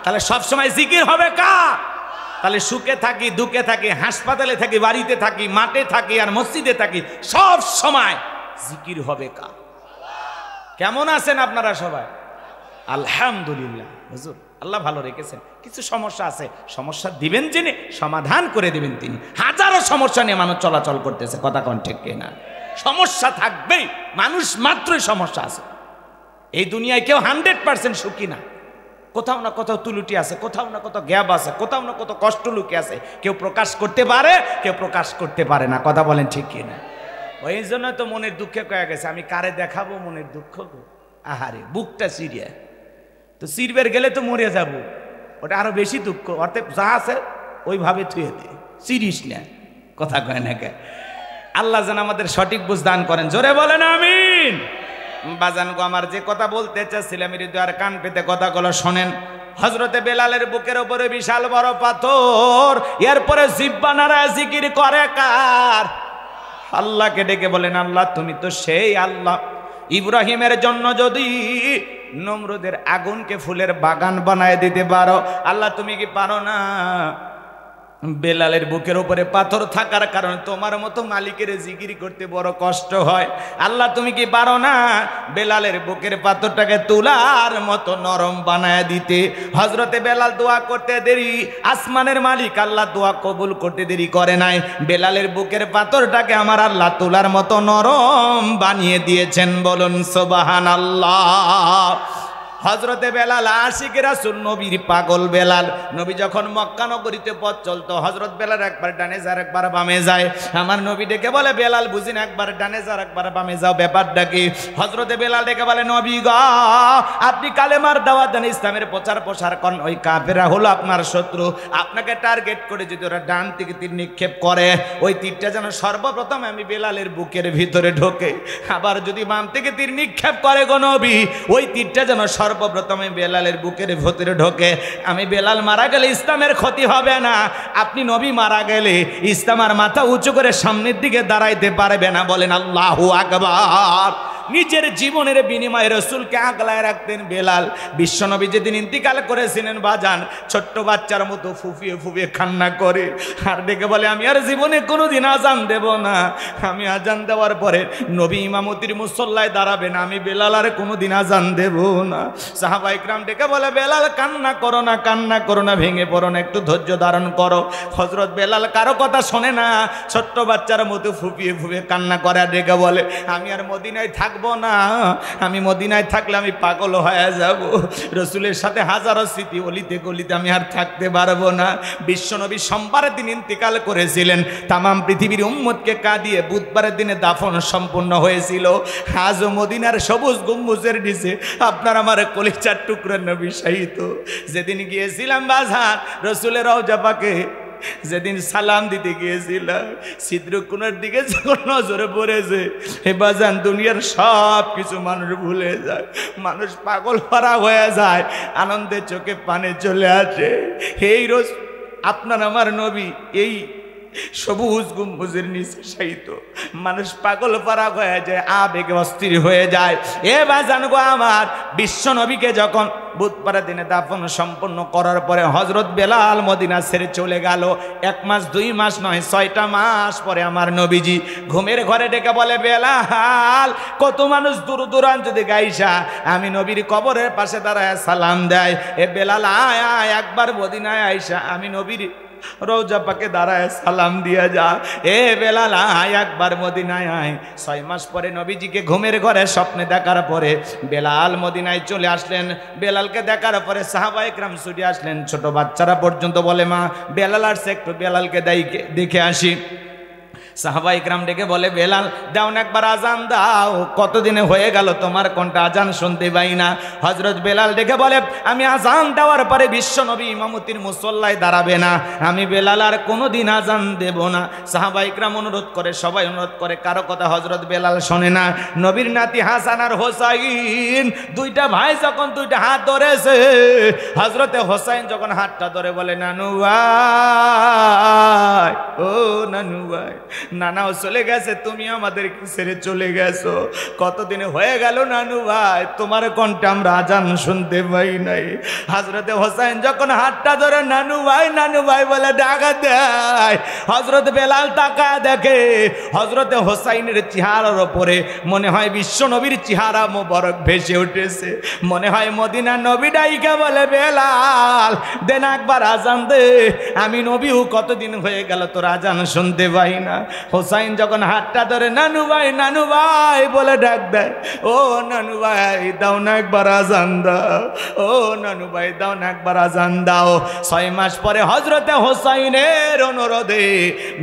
তাহলে সবসময় জিকির হবে কার? তাহলে সুখে থাকি, দুঃখে থাকি, হাসপাতালে থাকি, বাড়িতে থাকি, মাঠে থাকি আর মসজিদে থাকি, সব সময় জিকির হবে কার? কেমন আছেন আপনারা সবাই? আলহামদুলিল্লাহ। হুজুর আল্লাহ ভালো রেখেছেন, কিছু সমস্যা আছে, সমস্যা দিবেন যিনি, সমাধান করে দিবেন তিনি। হাজারো সমস্যা নিয়ে মানুষ চলাচল করতেছে, কথা কন ঠিক কিনা? সমস্যা থাকবেই, মানুষ মাত্রই সমস্যা আছে। এই দুনিয়ায় কেউ 100% সুখী না, কোথাও না কোথাও তুলুটি আছে, কোথাও না কোথাও গ্যাপ আছে, কোথাও না কোথাও কষ্ট লুকে আছে, কেউ প্রকাশ করতে পারে, কেউ প্রকাশ করতে পারে না, কথা বলেন ঠিক কিনা? ওই জন্য তো মনের দুঃখে কয়ে গেছে, আমি কারে দেখাবো মনের দুঃখ? আহারে বুকটা সিরিয়া, তো সিরবের গেলে তো মরে যাব, ওটা আরো বেশি দুঃখ, অর্থাৎ যা আছে ওইভাবে থুয়ে দে, সিরিস না, কথা কয় না কে? আল্লাহ যেন আমাদের সঠিক বুঝ দান করেন, জোরে বলেন আমিন। বাজান গো, আমার যে কথা বলতে চাচ্ছিলাম হৃদয়ের কান পেতে কথাগুলো শোনেন। হযরতে বেলালের বুকের উপরে বিশাল বড় পাথর, এরপরে জিহ্বা নাড়ায় জিকির করে কার? আল্লাহকে ডেকে বলেন, আল্লাহ তুমি তো সেই আল্লাহ, ইব্রাহিমের জন্য যদি নমরুদের আগুনকে ফুলের বাগান বানায় দিতে পারো, আল্লাহ তুমি কি পারো না? বেলালের বুকের উপরে পাথর থাকার কারণে তোমার মতো মালিকের জিকির করতে বড় কষ্ট হয়, আল্লাহ তুমি কি পারো না বেলালের বুকের পাথরটাকে তুলার মতো নরম বানায় দিতে? হযরতে বেলাল দোয়া করতে দেরি, আসমানের মালিক আল্লাহ দোয়া কবুল করতে দেরি করে নাই, বেলালের বুকের পাথরটাকে আমার আল্লাহ তুলার মতো নরম বানিয়ে দিয়েছেন, বলুন সুবহানাল্লাহ। হযরতে বেলাল আশিকে রাসূল, নবীর পাগল বেলাল। নবী যখন মক্কা নগরীতে পথ চলতো, হযরত বেলাল একবার ডানে যায় একবার বামে যায়। আমার নবী ডেকে বলে, বেলাল বুঝিন একবার ডানে যাও একবার বামে যাও, ব্যাপারটা কি? হযরতে বেলাল ডেকে বলে, নবী গো, আপনি কালেমার দাওয়াত দেন, ইসলামের প্রচার প্রসার করেন, ওই কাফেররা হলো আপনার শত্রু। আপনাকে টার্গেট করে যদি ওরা ডান থেকে তীর নিক্ষেপ করে, ওই তীরটা যেন সর্বপ্রথম আমি বেলালের বুকের ভিতরে ঢোকে। আবার যদি বাম থেকে তীর নিক্ষেপ করে গো নবী, ওই তীরটা যেন সর্বপ্রথমে বেলালের বুকের ভিতরে ঢোকে। আমি বেলাল মারা গেলে ইসলামের ক্ষতি হবে না, আপনি নবী মারা গেলে ইসলাম আর মাথা উঁচু করে সামনের দিকে দাঁড়াইতে পারবে না। বলেন আল্লাহু আকবার। নিজের জীবনের বিনিময়ে রসুলকে আগলায় রাখতেন বেলাল। বিশ্বনবী যেদিন ইন্তিকাল করেছিলেন বাজান, ছোট্ট বাচ্চার মতো ফুফিয়ে ফুফিয়ে কান্না করে আর ডেকে বলে, আমি আর জীবনে কোনোদিন আজান দেব না। আমি আজান দেওয়ার পরে নবী ইমামতির মুসল্লায় দাঁড়াবে না, আমি বেলাল আর কোনোদিন আজান দেব না। সাহাবা ইকরাম ডেকে বলে, বেলাল কান্না করো না, কান্না করো না, ভেঙে পড়ো না, একটু ধৈর্য ধারণ করো। হযরত বেলাল কারো কথা শোনে না, ছোট্ট বাচ্চার মতো ফুপিয়ে ফুপিয়ে কান্না করে আর ডেকে বলে, আমি আর মদিনায় থাকবো না, আমি মদিনায় থাকলে আমি পাগল হয়ে যাব। রসুলের সাথে হাজারো স্মৃতি, অলিতে গলিতে আমি আর থাকতে পারবো না। বিশ্বনবী সোমবারের দিন ইন্তিকাল করেছিলেন, তামাম পৃথিবীর উম্মতকে কাঁদিয়ে বুধবারের দিনে দাফন সম্পূর্ণ হয়েছিল। আজও মদিনার সবুজ গম্বুজের নিচে আপনার আমার কলিজার টুকরার নবী শাহিদ। যেদিন গিয়েছিলাম বাজার রসুলের রওজা পাকে, যেদিন সালাম দিতে গিয়েছিলাম, ছিদ্রকুনার দিকে যখন নজরে পড়েছে, হে বাজান, দুনিয়ার সব কিছু মানুষ ভুলে যায়, মানুষ পাগল ভরা হয়ে যায়, আনন্দের চোখে পানি চলে আসে। এই রোজ আপনার আমার নবী এই সবুজ গম্বুজের নিচে শায়িত, মানুষ পাগল পারা হয়ে যায়, আবেগে অস্থির হয়ে যায়। এ বাজান গো আমার, বিশ্ব নবীকে যখন বুধবারের দিনে দাফন সম্পন্ন করার পরে হযরত বেলাল মদিনা ছেড়ে চলে গেল। 1 মাস 2 মাস নয়, 6টা মাস পরে আমার নবীজি ঘুমের ঘরে ডেকে বলে, বেলাল, কত মানুষ দূর দূরান্ত থেকে আইসা আমি নবীর কবরের পাশে দাঁড়ায় সালাম দেয়, এ বেলাল আয় আয় একবার মদিনায় আইসা আমি নবীর রওজা পাকে দাঁড়ায় সালাম দিয়া যা। এ বেলাল আয় একবার মদিনায় আয়। 6 মাস পরে নবীজিকে ঘুমের ঘরে স্বপ্নে দেখার পরে বেলাল মদিনায় চলে আসলেন। বেলালকে দেখার পরে সাহাবা ইকরাম ছুটে আসলেন, ছোট বাচ্চারা পর্যন্ত বলে, মা বেলাল আসছে, একটু বেলালকে দেখে আসি। সাহাবা ইকরাম ডেকে বলে, বেলাল দাও না একবার আজান দাও, কতদিনে হয়ে গেল তোমার কোনটা আজান শুনতে পাই না। হযরত বেলাল ডেকে বলে, আমি আজান দেওয়ার পরে বিশ্ব নবী ইমামতির মুসল্লায় দাঁড়াবে না, আমি বেলাল আর কোনোদিন আজান দেব না। সাহাবা ইকরাম অনুরোধ করে, সবাই অনুরোধ করে, কারো কথা হযরত বেলাল শোনে না। নবীর নাতি হাসান আর হোসাইন, 2টা ভাই যখন 2টা হাত ধরেছে, হযরতে হোসাইন যখন হাতটা ধরে বলে, নানু ভাই, ও নানু ভাই, নানাও চলে গেছে, তুমি আমাদের ছেড়ে চলে গেছো, কতদিনে হয়ে গেল নানু ভাই, তোমার কণ্ঠে আমরা আজান শুনতে পাই নাই। হযরতে হোসাইন যখন হাতটা ধরে নানু ভাই বলে ডাকা দেয়, হযরত বেলাল তাকা দেখে হযরতে হোসাইনের চেহারার ওপরে মনে হয় বিশ্ব নবীর চেহারা মোবারক ভেসে উঠেছে। মনে হয় মদিনা নবী ডাইকা বলে, বেলাল দেন একবার আজান দে, আমি নবীও কতদিন হয়ে গেল তোর আজান শুনতে পাই না। হোসাইন যখন হাতটা ধরে নানু ভাই বলে ডাক দেয়, ও নানু ভাই দাও না একবার আজান দাও, ও নানু ভাই দাও না একবার আজান দাও। 6 মাস পরে হযরতে হোসাইনের অনুরোধে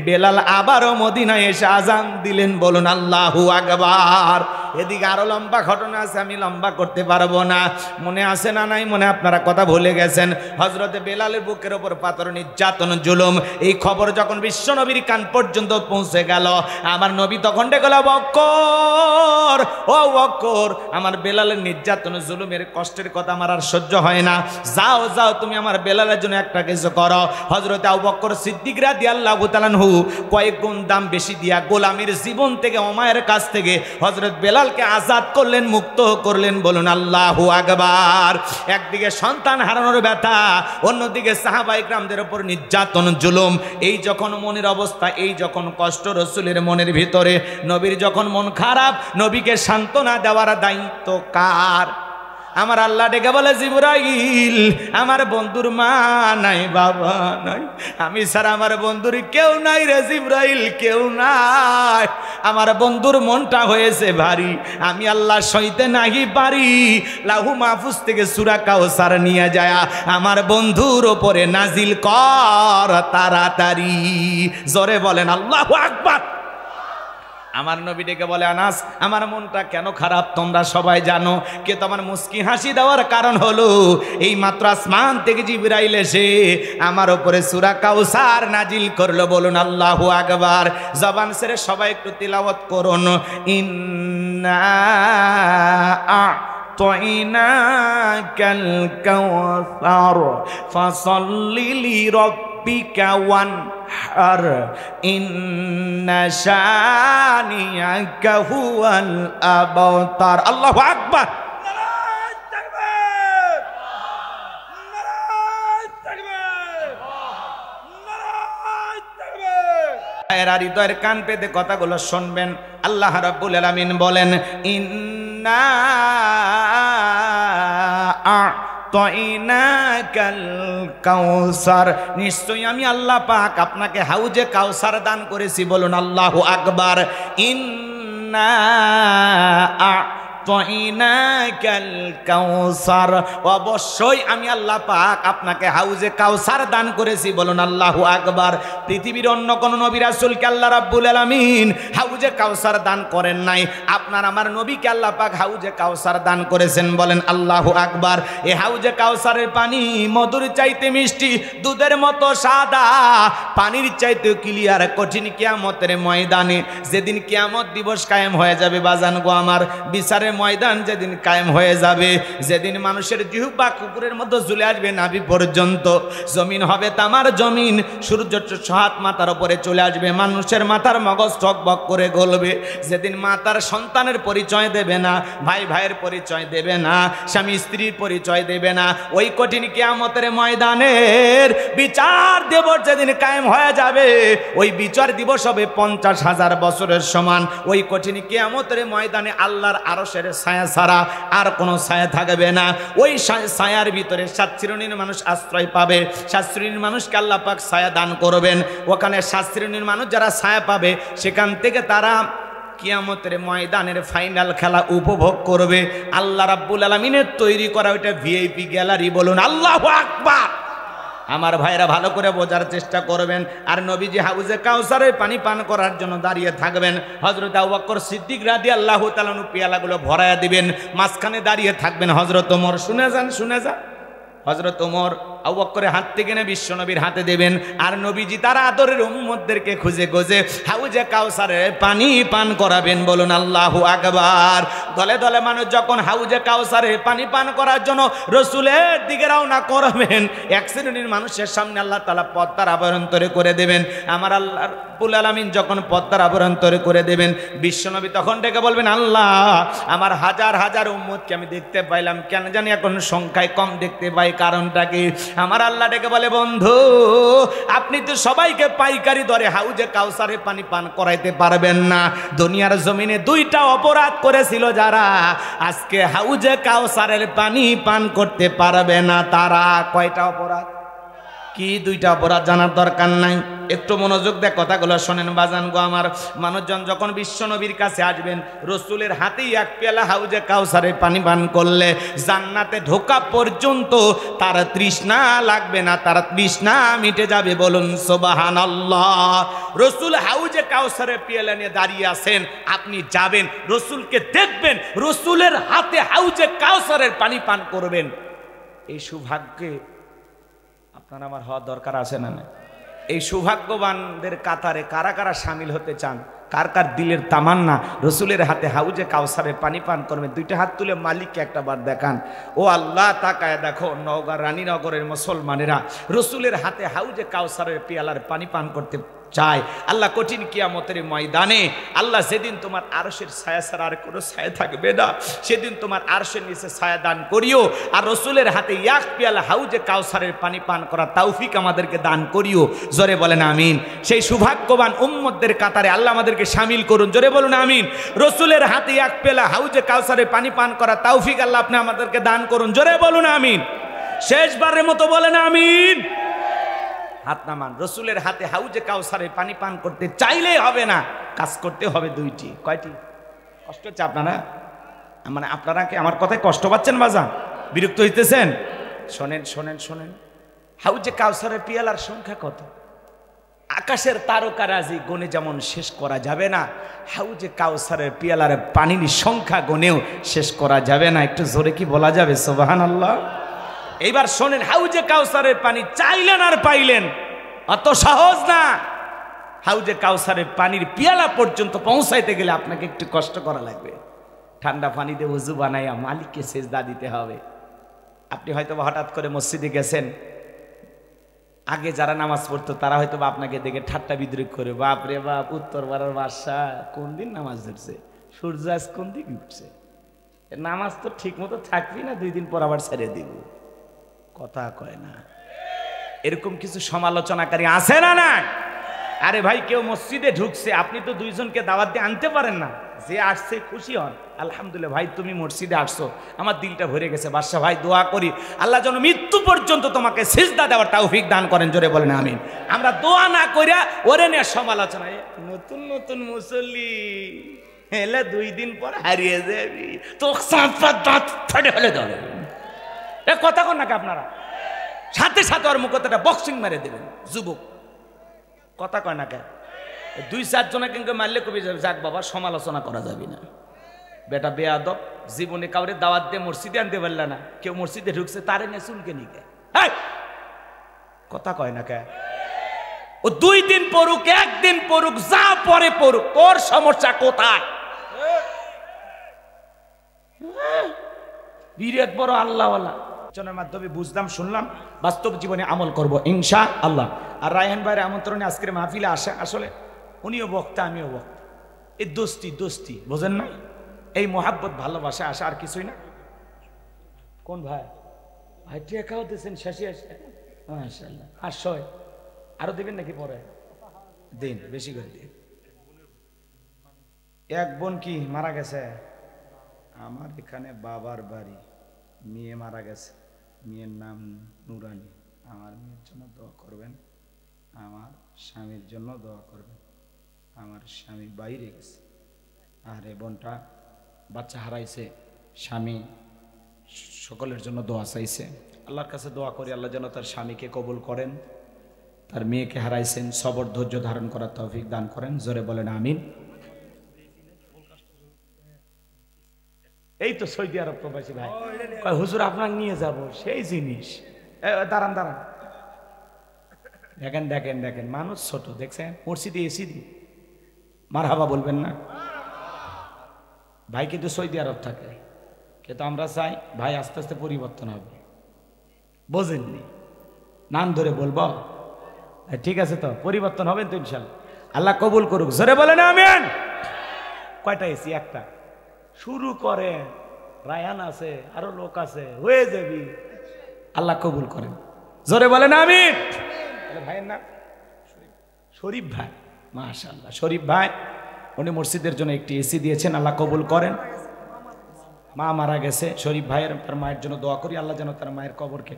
বেলাল আবারও মদিনায় এসে আজান দিলেন। বলুন আল্লাহু আকবার। এদিকে আরো লম্বা ঘটনা আছে, আমি লম্বা করতে পারবো না। মনে আছে না নাই মনে আপনারা কথা ভুলে গেছেন। হযরতে বেলালের বুকের ওপর পাথর, নির্যাতন, জুলুম, এই খবর যখন বিশ্ব নবীর কান পর্যন্ত পৌঁছে গেল, আমার নবী তখন ডেকে বলল, বক্কর, ও বক্কর, আমার বেলালের নির্যাতন জুলুমের কষ্টের কথা আমার আর সহ্য হয় না, যাও যাও তুমি আমার বেলালের জন্য একটা কিছু করো। হযরতে আবু বকর সিদ্দিক রাদিয়াল্লাহু তাআলা আনহু কয়েক গুণ দাম বেশি দিয়া গোলামের জীবন থেকে, অমায়ের কাছ থেকে হযরত বেলালকে আজাদ করলেন, মুক্ত করলেন। বলুন আল্লাহু আকবার। একদিকে সন্তান হারানোর ব্যথা, অন্যদিকে সাহাবা ইকরামদের উপর নির্যাতন, জুলুম, এই যখন মনের অবস্থা, এই যখন কষ্ট রসুলের মনের ভিতরে, নবীর যখন মন খারাপ, নবীকে সান্ত্বনা দেওয়ার দায়িত্ব কার? আমার আল্লাহ ডেকে বলে জিবরাইল আমার বন্ধুর মা নাই বাবা নাই, আমি ছাড়া আমার বন্ধুর কেউ নাই রে জিবরাইল, কেউ নাই। আমার বন্ধুর মনটা হয়েছে ভারী, আমি আল্লাহ সইতে নাহি পারি। লাহু মাহফুজ থেকে সূরা কাউসার নিয়ে যায় আমার বন্ধুর ওপরে নাজিল কর তাড়াতাড়ি। জোরে বলেন আল্লাহু আকবার। আমার নবী ডেকে বলে আনাস আমার মনটা কেন খারাপ তোমরা সবাই জানো, কিন্তু আমার মুস্কি হাসি দেওয়ার কারণ হলো এই মাত্র আসমান থেকে জিবরাইল এসে আমার উপরে সূরা কাউসার নাজিল করলো। বলুন আল্লাহু আকবার। জবান ছেড়ে সবাই একটু তিলাওয়াত করুন। ইন্না আ'তাইনাকাল কাউসার ফাসাল্লি লিরাব্বিকা ওয়ানহার ইন্না শানিয়াকা হুয়াল আবতার। আল্লাহু আকবার। হৃদয়ের কান পেতে কথাগুলো শুনবেন। আল্লাহ রাব্বুল আলামিন বলেন ইন্না আ'তাইনাকাল কাউসার, নিশ্চয়ই আমি আল্লাহ পাক আপনাকে হাউজে কাউসার দান করেছি। বলুন আল্লাহু আকবার। ইন্না আ'তাইনাকাল কাউসার, অবশ্যই আমি আল্লাহ পাক আপনাকে হাউজে কাউসার দান করেছি। বলুন আল্লাহু আকবার। পৃথিবীর অন্য কোন নবী রাসূলকে আল্লাহ রাব্বুল আলামিন হাউজে কাউসার দান করেন নাই, আপনার আমার নবীকে আল্লাহ পাক হাউজে কাউসার দান করেছেন। বলেন আল্লাহু আকবার। এই হাউজে কাউসারের পানি মধুর চাইতে মিষ্টি, দুধের মতো সাদা, পানির চাইতে ক্লিয়ার। কঠিন কিয়ামতের ময়দানে যেদিন কিয়ামত দিবস কায়েম হয়ে যাবে বাজান গো আমার, বিচারের ময়দান যেদিন কায়েম হয়ে যাবে, যেদিন মানুষের জিহ্বা কুকুরের মতো ঝুলে আসবে নাভি পর্যন্ত, জমিন হবে তামার জমিন, সূর্য 6 মাথার উপরে চলে আসবে, মানুষের মাথার মগজ টকবক করে গলবে। যেদিন মা তার সন্তানের পরিচয় দেবে না, ভাই ভাইয়ের পরিচয় দেবে না, স্বামী স্ত্রীর পরিচয় দেবে না, ওই কঠিন কিয়ামতের ময়দানের বিচার দিবস যেদিন কায়েম হয়ে যাবে, ওই বিচার দিবস হবে 50,000 বছরের সমান। ওই কঠিন কিয়ামতের ময়দানে আল্লাহর আরশের ছায়া ছাড়া আর কোনো ছায়া থাকবে না। ওই ছায়ার ভিতরে 7 শ্রেণীর মানুষ আশ্রয় পাবে। 7 শ্রেণীর মানুষকে আল্লাহ পাক ছায়া দান করবেন। ওখানে 7 শ্রেণীর মানুষ যারা ছায়া পাবে, সেখান থেকে তারা কিয়ামতের ময়দানের ফাইনাল খেলা উপভোগ করবে। আল্লাহ রাব্বুল আলামিনের তৈরি করা ওইটা ভিআইপি গ্যালারি। বলুন আল্লাহু আকবার। আমার ভাইরা ভালো করে বোঝার চেষ্টা করবেন। আর নবীজি হাউজে কাউসারের পানি পান করার জন্য দাঁড়িয়ে থাকবেন। হযরত আবু বকর সিদ্দিক রাদিয়াল্লাহু তাআলা পেয়ালাগুলো ভরায়া দিবেন, মাঝখানে দাঁড়িয়ে থাকবেন হযরত ওমর। শুনে যান হযরত ওমর আবু বকরের হাত থেকে না বিশ্বনবীর হাতে দেবেন। আর নবীজি তার আদরের উম্মতদেরকে খুঁজে খুঁজে হাউজে কাউসারের পানি পান করাবেন। বলুন আল্লাহু আকবার। দলে দলে মানুষ যখন হাউজে কাউসারের পানি পান করার জন্য রসুলের দিকে রওনা করবেন, এক শ্রেণীর মানুষের সামনে আল্লাহ তাআলা পদ্মার আবরণ তৈরি করে দেবেন। আমার আল্লাহ রাব্বুল আলামিন যখন পদ্মার আবরণ তৈরি করে দেবেন, বিশ্বনবী তখন ডেকে বলবেন আল্লাহ আমার হাজার হাজার উম্মতকে আমি দেখতে পাইলাম, কেন জানি এখন সংখ্যায় কম দেখতে পাই, কারণটা কি? আমার আল্লাহ ডেকে বলে বন্ধু আপনি তো সবাইকে পাইকারি দরে হাউজে কাউসারে পানি পান করাইতে পারবেন না। দুনিয়ার জমিনে 2টা অপরাধ করেছিল যারা, আজকে হাউজে কাউসারের পানি পান করতে পারবে না তারা। কয়টা অপরাধ? কি 2টা অপরাধ জানার দরকার নাই, একটু মনোযোগ দিয়ে কথাগুলো শোনেন বাজান গো আমার। মানুষজন যখন বিশ্বনবীর কাছে আসবেন, রসুলের হাতেই 1 পেয়ালা হাউজে কাউসারে পানি পান করলে জান্নাতে ঢোকা পর্যন্ত তার তৃষ্ণা লাগবে না, তার তৃষ্ণা মিটে যাবে। বলুন সুবহানাল্লাহ। রসুল হাউজে কাউসারে পেয়ালা নিয়ে দাঁড়িয়ে আছেন, আপনি যাবেন, রসুলকে দেখবেন, রসুলের হাতে হাউজে কাউসারের পানি পান করবেন। এই সৌভাগ্যে আপনার আমার হওয়া দরকার আছে না? এই সৌভাগ্যবানদের কাতারে কারা কারা সামিল হতে চান? কার কার দিলের তামান্না রসুলের হাতে হাউজে কাউসারে পানি পান করবেন? 2টা হাত তুলে মালিককে একটা বার দেখান। ও আল্লাহ তাকায় দেখো, নওগাঁ রানীনগরের মুসলমানেরা রসুলের হাতে হাউজে কাউসারের পেয়ালার পানি পান করতে চায়। আল্লাহ কঠিন কিয়ামতের ময়দানে, আল্লাহ যেদিন তোমার আরশের ছায়া ছাড়া আর কোনো ছায়া থাকবে না, সেদিন তোমার আরশের নিচে ছায়া দান করিও। আর রসুলের হাতে 1 পেয়ালা হাউজে কাউসারের পানি পান করা তৌফিক আমাদেরকে দান করিও। জোরে বলেন আমিন। সেই সৌভাগ্যবান উম্মতদের কাতারে আল্লাহ আমাদের আমাদেরকে শামিল করুন, জোরে বলুন আমিন। রসুলের হাতে এক পেলা হাউজে কাউসারে পানি পান করা তৌফিক আল্লাহ আপনি আমাদেরকে দান করুন, জোরে বলুন আমিন। শেষবারের মতো বলেন আমিন। হাত নামান। রসুলের হাতে হাউজে কাউসারে পানি পান করতে চাইলেই হবে না, কাজ করতে হবে দুইটি। কয়টি? কষ্ট হচ্ছে আপনারা, মানে আপনারা কি আমার কথায় কষ্ট পাচ্ছেন বাজান? বিরক্ত হইতেছেন? শোনেন শোনেন শোনেন, হাউজে কাউসারের পিয়ালার সংখ্যা কত? আকাশের তারকারাজি গনে যেমন শেষ করা যাবে না, হাউজে কাউসারের পিয়ালার পানির সংখ্যা গনেও শেষ করা যাবে না। একটু জোরে কি বলা যাবে সুবহানাল্লাহ? এইবার শোনেন, হাউজে কাউসারের পানি চাইলেন আর পাইলেন, অত সহজ না। হাউজে কাউসারের পানির পিয়ালা পর্যন্ত পৌঁছাইতে গেলে আপনাকে একটু কষ্ট করা লাগবে। ঠান্ডা পানিতে ওযু বানাইয়া মালিককে সেজদা দিতে হবে। আপনি হয়তো হঠাৎ করে মসজিদে গেছেন, আগে যারা নামাজ পড়তো তারা হয়তো আপনাকে দেখে ঠাট্টা বিদ্রুপ করে, বাপ রে বাপ, উত্তর পাড়ার বাদশা কোন দিন নামাজ ধরছে, সূর্য আজ কোন দিকে উঠছে, নামাজ তো ঠিক মতো থাকবি না, 2 দিন পর আবার ছেড়ে দিব। কথা কয় না, এরকম কিছু সমালোচনাকারী আছে না? না। আরে ভাই, কেউ মসজিদে ঢুকছে, আপনি তো 2 জনকে দাওয়াত দিয়ে আনতে পারেন না? যে আসছে খুশি হন, আলহামদুলিল্লাহ ভাই তুমি মসজিদে আসছো, আমার দিলটা ভরে গেছে। বাদশা ভাই দোয়া করি আল্লাহ যেন মৃত্যু পর্যন্ত তোমাকে সিজদা দেওয়ার তৌফিক দান করেন, জোরে বলেন আমিন। আমরা দোয়া না কইরা ওরে নিয়ে সমালোচনা, নতুন নতুন মুসল্লি এলে 2 দিন পর হারিয়ে যাবি, তো দাঁত ফাটে ফেলে ধরে। এ কথা কন নাকি আপনারা? সাথে সাথে ওর মুখতে একটা বক্সিং মেরে দেবেন যুবক। কথা কয় না কে? 2-4 জনে কিন্তু মারলে কবি যাক বাবা, সমালোচনা করা যাবে না। বেটা বেয়াদব, জীবনে কাউরে দাওয়াত দিয়ে মসজিদে আনতে পারলে না, কেউ মসজিদে ঢুকছে তারে নিয়ে চুলকে নিকে। কথা কয় না কে? ও 2 দিন পড়ুক, 1 দিন পড়ুক, যা পরে পড়ুক, তোর সমস্যা কোথায়? বিরাট বড় আল্লাহওয়ালা জনের মাধ্যমে বুঝলাম, শুনলাম, বাস্তব জীবনে আমল করব ইনশাআল্লাহ। আর রায়হান ভাইয়ের আমন্ত্রণে আজকের মাহফিলে আসে, আসলে উনিও বক্তা আমিও বক্তা, এই দোস্তি দোস্তি বোঝেন না, এই মোহাব্বত ভালোবাসা আসা, আর কিছুই না। কোন ভাই? ভাই টেকাও দিয়েছেন শেষে আসে, মাশাআল্লাহ। 500 আরো দেবেন নাকি পরে? দিন, বেশি করে দিন। এক বোন কি মারা গেছে? আমার এখানে বাবার বাড়ি, মেয়ে মারা গেছে, মেয়ের নাম নুরানি। আমার মেয়ের জন্য দোয়া করবেন, আমার স্বামীর জন্য দোয়া করবেন। আমার স্বামী বাইরে গেছে, আর এই বোনটা বাচ্চা হারাইছে, স্বামী সকলের জন্য দোয়া চাইছে। আল্লাহর কাছে দোয়া করি আল্লাহ যেন তার স্বামীকে কবুল করেন, তার মেয়েকে হারাইছেন, সবর ধৈর্য ধারণ করার তৌফিক দান করেন, জোরে বলেন আমিন। এই তো সৌদি আরব প্রবাসী ভাই কয় হুজুর আপনার নিয়ে যাব, সেই জিনিস। দাঁড়ান দাঁড়ান, দেখেন দেখেন দেখেন, মানুষ ছোট, দেখছেন মসজিদে এসি দি মারহাবা বলবেন না? ভাই কিন্তু সৌদি আরব থাকে, কিন্তু আমরা চাই ভাই আস্তে আস্তে পরিবর্তন হবে, বোঝেননি? নাম ধরে বলবো? ঠিক আছে, তো পরিবর্তন হবেন তো ইনশাল্লাহ, আল্লাহ কবুল করুক, জোরে বলেন আমিন। কয়টা এসি? একটা। শুরু করে, রায়ান আছে, আরো লোক আছে, হয়ে যাবি, আল্লাহ কবুল করেন, জোরে বলেন আমিন। ভাইয়ের নাম শরীফ ভাই, মাশাআল্লাহ। শরীফ ভাই উনি মসজিদের জন্য একটি এসি দিয়েছেন, আল্লাহ কবুল করেন। মা মারা গেছে, শরীফ ভাইয়ের তার মায়ের জন্য দোয়া করি, আল্লাহ যেন তার মায়ের কবরকে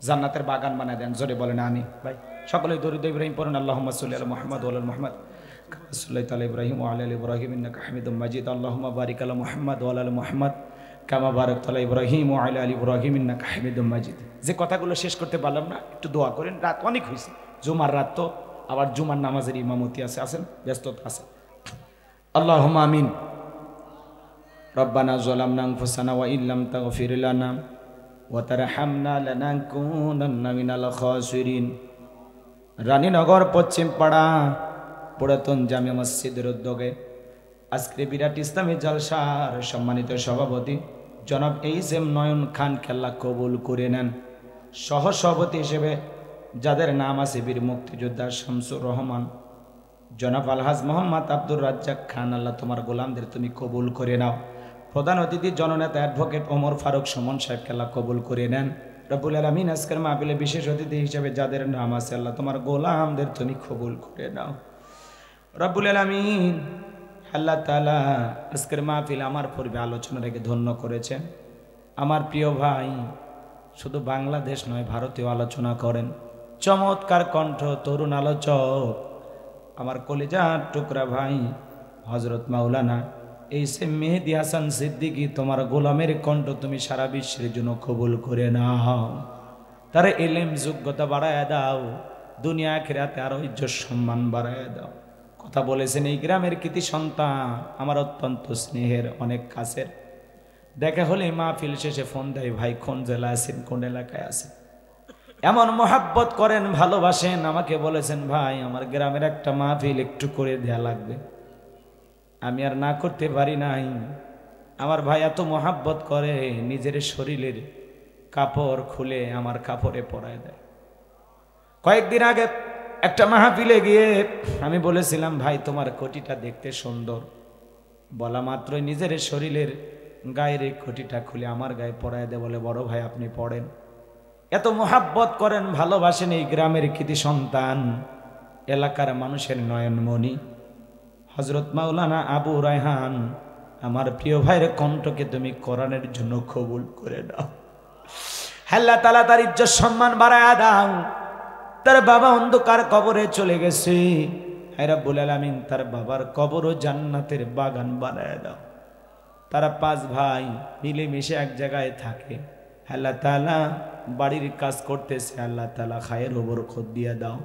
জান্নাতের বাগান বানায় দেন, জোরে বলেন আমিন। ভাই সকলে দরুদ ইব্রাহিম পড়ুন, আল্লাহুম্মা সাল্লি আলা মুহাম্মাদ ওয়া আলা মুহাম্মাদ কামা সাল্লাইতা আলা ইব্রাহিম ওয়া আলা আলি ইব্রাহিম ইন্নাকা হামিদুম মাজিদ। আল্লাহুম্মা বারিক আলা মুহাম্মাদ ওয়া আলা আলি মুহাম্মাদ কামা বারাকতা আলা ইব্রাহিম ওয়া আলা আলি ইব্রাহিম ইন্নাকা হামিদুম মাজিদ। যে কথাগুলো শেষ করতে পারলাম না, একটু দোয়া করেন, রাত অনেক হয়েছে, জুমার রাত তো, আবার জুমার নামাজের ইমামতি আছে, আছেন ব্যস্ততা আছে। আল্লাহুম্মা আমিন। রব্বানা যালামনা আনফুসানা ওয়া ইল্লাম তাগফির লানা ওয়া তারহামনা লানাকুনান্না মিনাল খাসিরিন। রানীনগর পশ্চিম পাড়া পুরাতন জামে মসজিদের উদ্যোগে আজকে বিরাট ইসলামী জলসার সম্মানিত সভাপতি জনাব এইচ.এম. নয়ন খান আল্লাহ কবুল করে নেন। সহ সভাপতি হিসেবে যাদের নাম আছে বীর মুক্তিযোদ্ধা শামসুর রহমান, জনাব আলহাজ মোহাম্মদ আব্দুর রাজ্জাক খান, আল্লাহ তোমার গোলামদের তুমি কবুল করে নাও। প্রধান অতিথি জননেতা অ্যাডভোকেট ওমর ফারুক সুমন সাহেবকে আল্লাহ কবুল করে নেন। রব্বুল আলামিন আজকের মাহফিলে বিশেষ অতিথি হিসেবে যাদের নাম আছে আল্লাহ তোমার গোলামদের তুমি কবুল করে নাও। রব্বুল আলামিন আল্লাহ তাআলা আজকের মাহফিল আমার পূর্বে আলোচনা রেখে ধন্য করেছেন। আমার প্রিয় ভাই শুধু বাংলাদেশ নয়, ভারতীয় আলোচনা করেন, চমৎকার কণ্ঠ, তরুণ আলোচক, আমার কলিজার টুকরা ভাই হযরত মাওলানা এইসে মেহেদী হাসান সিদ্দিকী, তোমার গোলামের কণ্ঠ তুমি সারা বিশ্বের জন্য কবুল করে নাও। তার ইলম যোগ্যতা বাড়ায় দাও, দুনিয়া আখিরাতে আরো ইজ্জত সম্মান বাড়ায় দাও। কথা বলেছেন এই গ্রামের কৃতি সন্তান, আমার অত্যন্ত স্নেহের, অনেক কাছের। দেখা হলে মাহফিল শেষে ফোন দেয়, ভাই কোন জেলা আছেন, কোন এলাকায় আছেন, এমন মোহাব্বত করেন, ভালোবাসেন। আমাকে বলেছেন ভাই আমার গ্রামের একটা মাহফিল একটু করে দেয়া লাগবে। আমি আর না করতে পারি নাই। আমার ভাই এত মোহাব্বত করে, নিজের শরীরের কাপড় খুলে আমার কাপড়ে পরায় দেয়। কয়েকদিন আগে একটা মাহফিলে গিয়ে আমি বলেছিলাম, ভাই তোমার কোটিটা দেখতে সুন্দর। বলা মাত্রই নিজের শরীরের গায়ের এই কোটিটা খুলে আমার গায়ে পরায় দেয়, বলে বড় ভাই আপনি পড়েন। এত মোহাব্বত করেন, ভালোবাসেন এই গ্রামের কৃতি সন্তান, এলাকার মানুষের নয়নমণি হযরত মাওলানা আবু রায়হান। আমার প্রিয় ভাইয়ের কণ্ঠকে তুমি কোরআনের জন্য কবুল করে দাও। আল্লাহ তাআলা তার ইজ্জত সম্মান বাড়ায়া দাও। তার বাবা অন্ধকার কবরে চলে গেছে, হে রব্বুল আলামিন তার বাবার কবরও জান্নাতের বাগান বানায় দাও। তারা 5 ভাই মিলেমিশে এক জায়গায় থাকে। আল্লাহ তাআলা বাড়ির কাজ করতেছে, আল্লাহ তাআলা খায়ের ও বরকত দিয়ে দাও।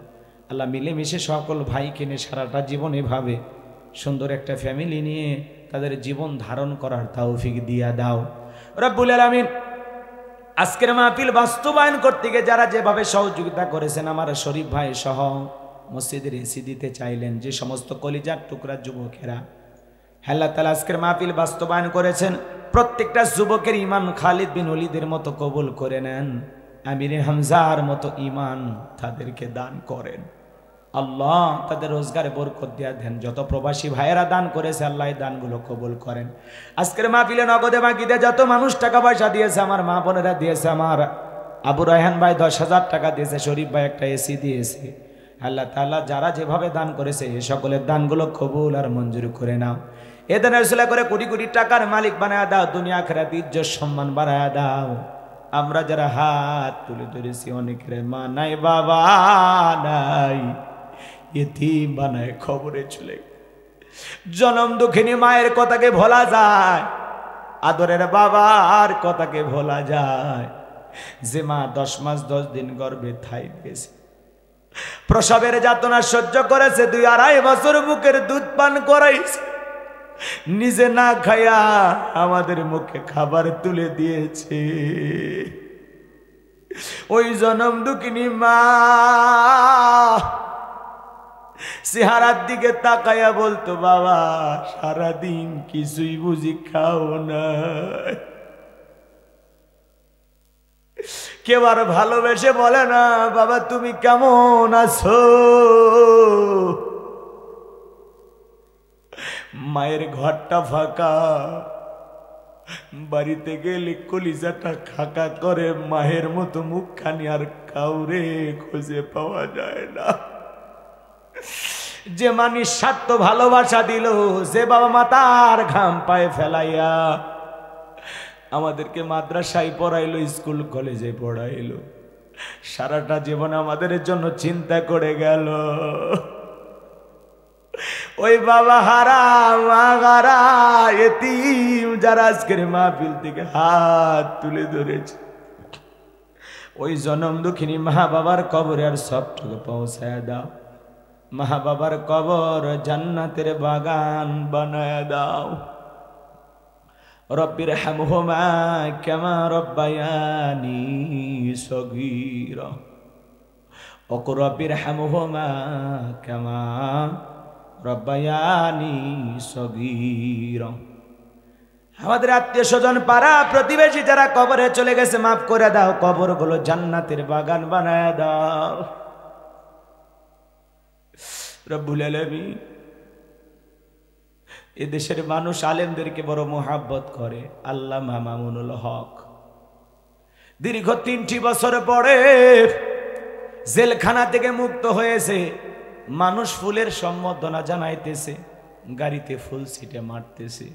আল্লাহ মিলেমিশে সকল ভাইকে নিয়ে সারাটা জীবন এভাবে সুন্দর একটা ফ্যামিলি নিয়ে তাদের জীবন ধারণ করার তৌফিক দিয়া দাও রব্বুল আলামিন। আজকের মাহফিল বাস্তবায়ন করতে গিয়ে যারা যেভাবে সহযোগিতা করেছেন, আমার শরীফ ভাই সহ মসজিদের এসি দিতে চাইলেন যে সমস্ত কলিজার টুকরা যুবকেরা, আল্লাহ তাআলা আজকের মাহফিল বাস্তবায়ন করেছেন, প্রত্যেকটা যুবকের ঈমান খালিদ বিন ওলীদের মতো কবুল করে নেন, আমির হামজার মতো ঈমান তাদেরকে দান করেন। আল্লাহ তাদের রোজগারে বরকত দিয়া দেন। যত প্রবাসী ভাইয়েরা দান করেছে আল্লাহ এই দানগুলো কবুল করেন। আজকের মাহফিলে নগদে বাকিতে যত মানুষ টাকা পয়সা দিয়েছে, আমার মা বোনেরা দিয়েছে, আমার আবু রায়হান ভাই 10,000 টাকা দিয়েছে, শরীফ ভাই একটা এসি দিয়েছে। আল্লাহ তাআলা যারা যেভাবে দান করেছে এই সকলের দানগুলো কবুল আর মঞ্জুর করে নাও। এ দানের উসিলা করে কোটি কোটি টাকার মালিক বানায় দাও, দুনিয়া আখিরাত ইজ্জত সম্মান বাড়ায় দাও। আমরা যারা হাত তুলে ধরেছি অনেকের মা নাই, বাবা নাই, এতিম বানায় খবরে চলে। জনম দুঃখিনী মায়ের কথাকে ভোলা যায়, আদরের বাবার কথাকে ভোলা যায়। যে মা 10 মাস 10 দিন গর্ভে থাই গেছে, প্রসবের যাতনা সহ্য করেছে, 2-2.5 বছর বুকের দুধ পান করাইছে, নিজে না খায়া আমাদের মুখে খাবার তুলে দিয়েছে। ওই জনম দুঃখিনী মা চেহারার দিকে তাকায়া বলতো, বাবা সারাদিন কিছুই বুঝি খাও না। কেউ আর ভালোবেসে বলে না, বাবা তুমি কেমন আছো। মায়ের ঘরটা ফাঁকা, বাড়িতে গেলে কলিজাটা খাকা করে, মায়ের মতো মুখখানি আর কাউরে খুঁজে পাওয়া যায় না। যে মা নিঃস্বার্থ ভালোবাসা দিল, যে বাবা মা তার ঘাম পায়ে ফেলাইয়া আমাদেরকে মাদ্রাসায় পড়াইলো, স্কুল কলেজে পড়াইলো, সারাটা জীবন আমাদের জন্য চিন্তা করে গেল। ওই বাবা হারা মা হারা এতিম যারা আজকের মাহফিল থেকে হাত তুলে ধরেছে, ওই জনম দুঃখিনী মা বাবার কবরে আর সবটুকু পৌঁছায় দাও। মা বাবার কবর জান্নাতের বাগান বানায় দাও। রব্বির হামহুমা কামা রব্বায়ানি সগীরা, ওয়া রব্বির হামহুমা কামা রব্বায়ানি সগীরা। আমাদের আত্মীয় স্বজন পাড়া প্রতিবেশী যারা কবরে চলে গেছে, মাফ করে দাও, কবরগুলো জান্নাতের বাগান বানায় দাও রব্বুল আলামিন। এদেশের মানুষ আলেমদেরকে বড় মোহাব্বত করে। আল্লামা মামুনুল হক দীর্ঘ 3টি বছর পরে জেলখানা থেকে মুক্ত হয়েছে। মানুষ ফুলের সম্বর্ধনা জানাইতেছে, গাড়িতে ফুল ছিটে মারতেছে,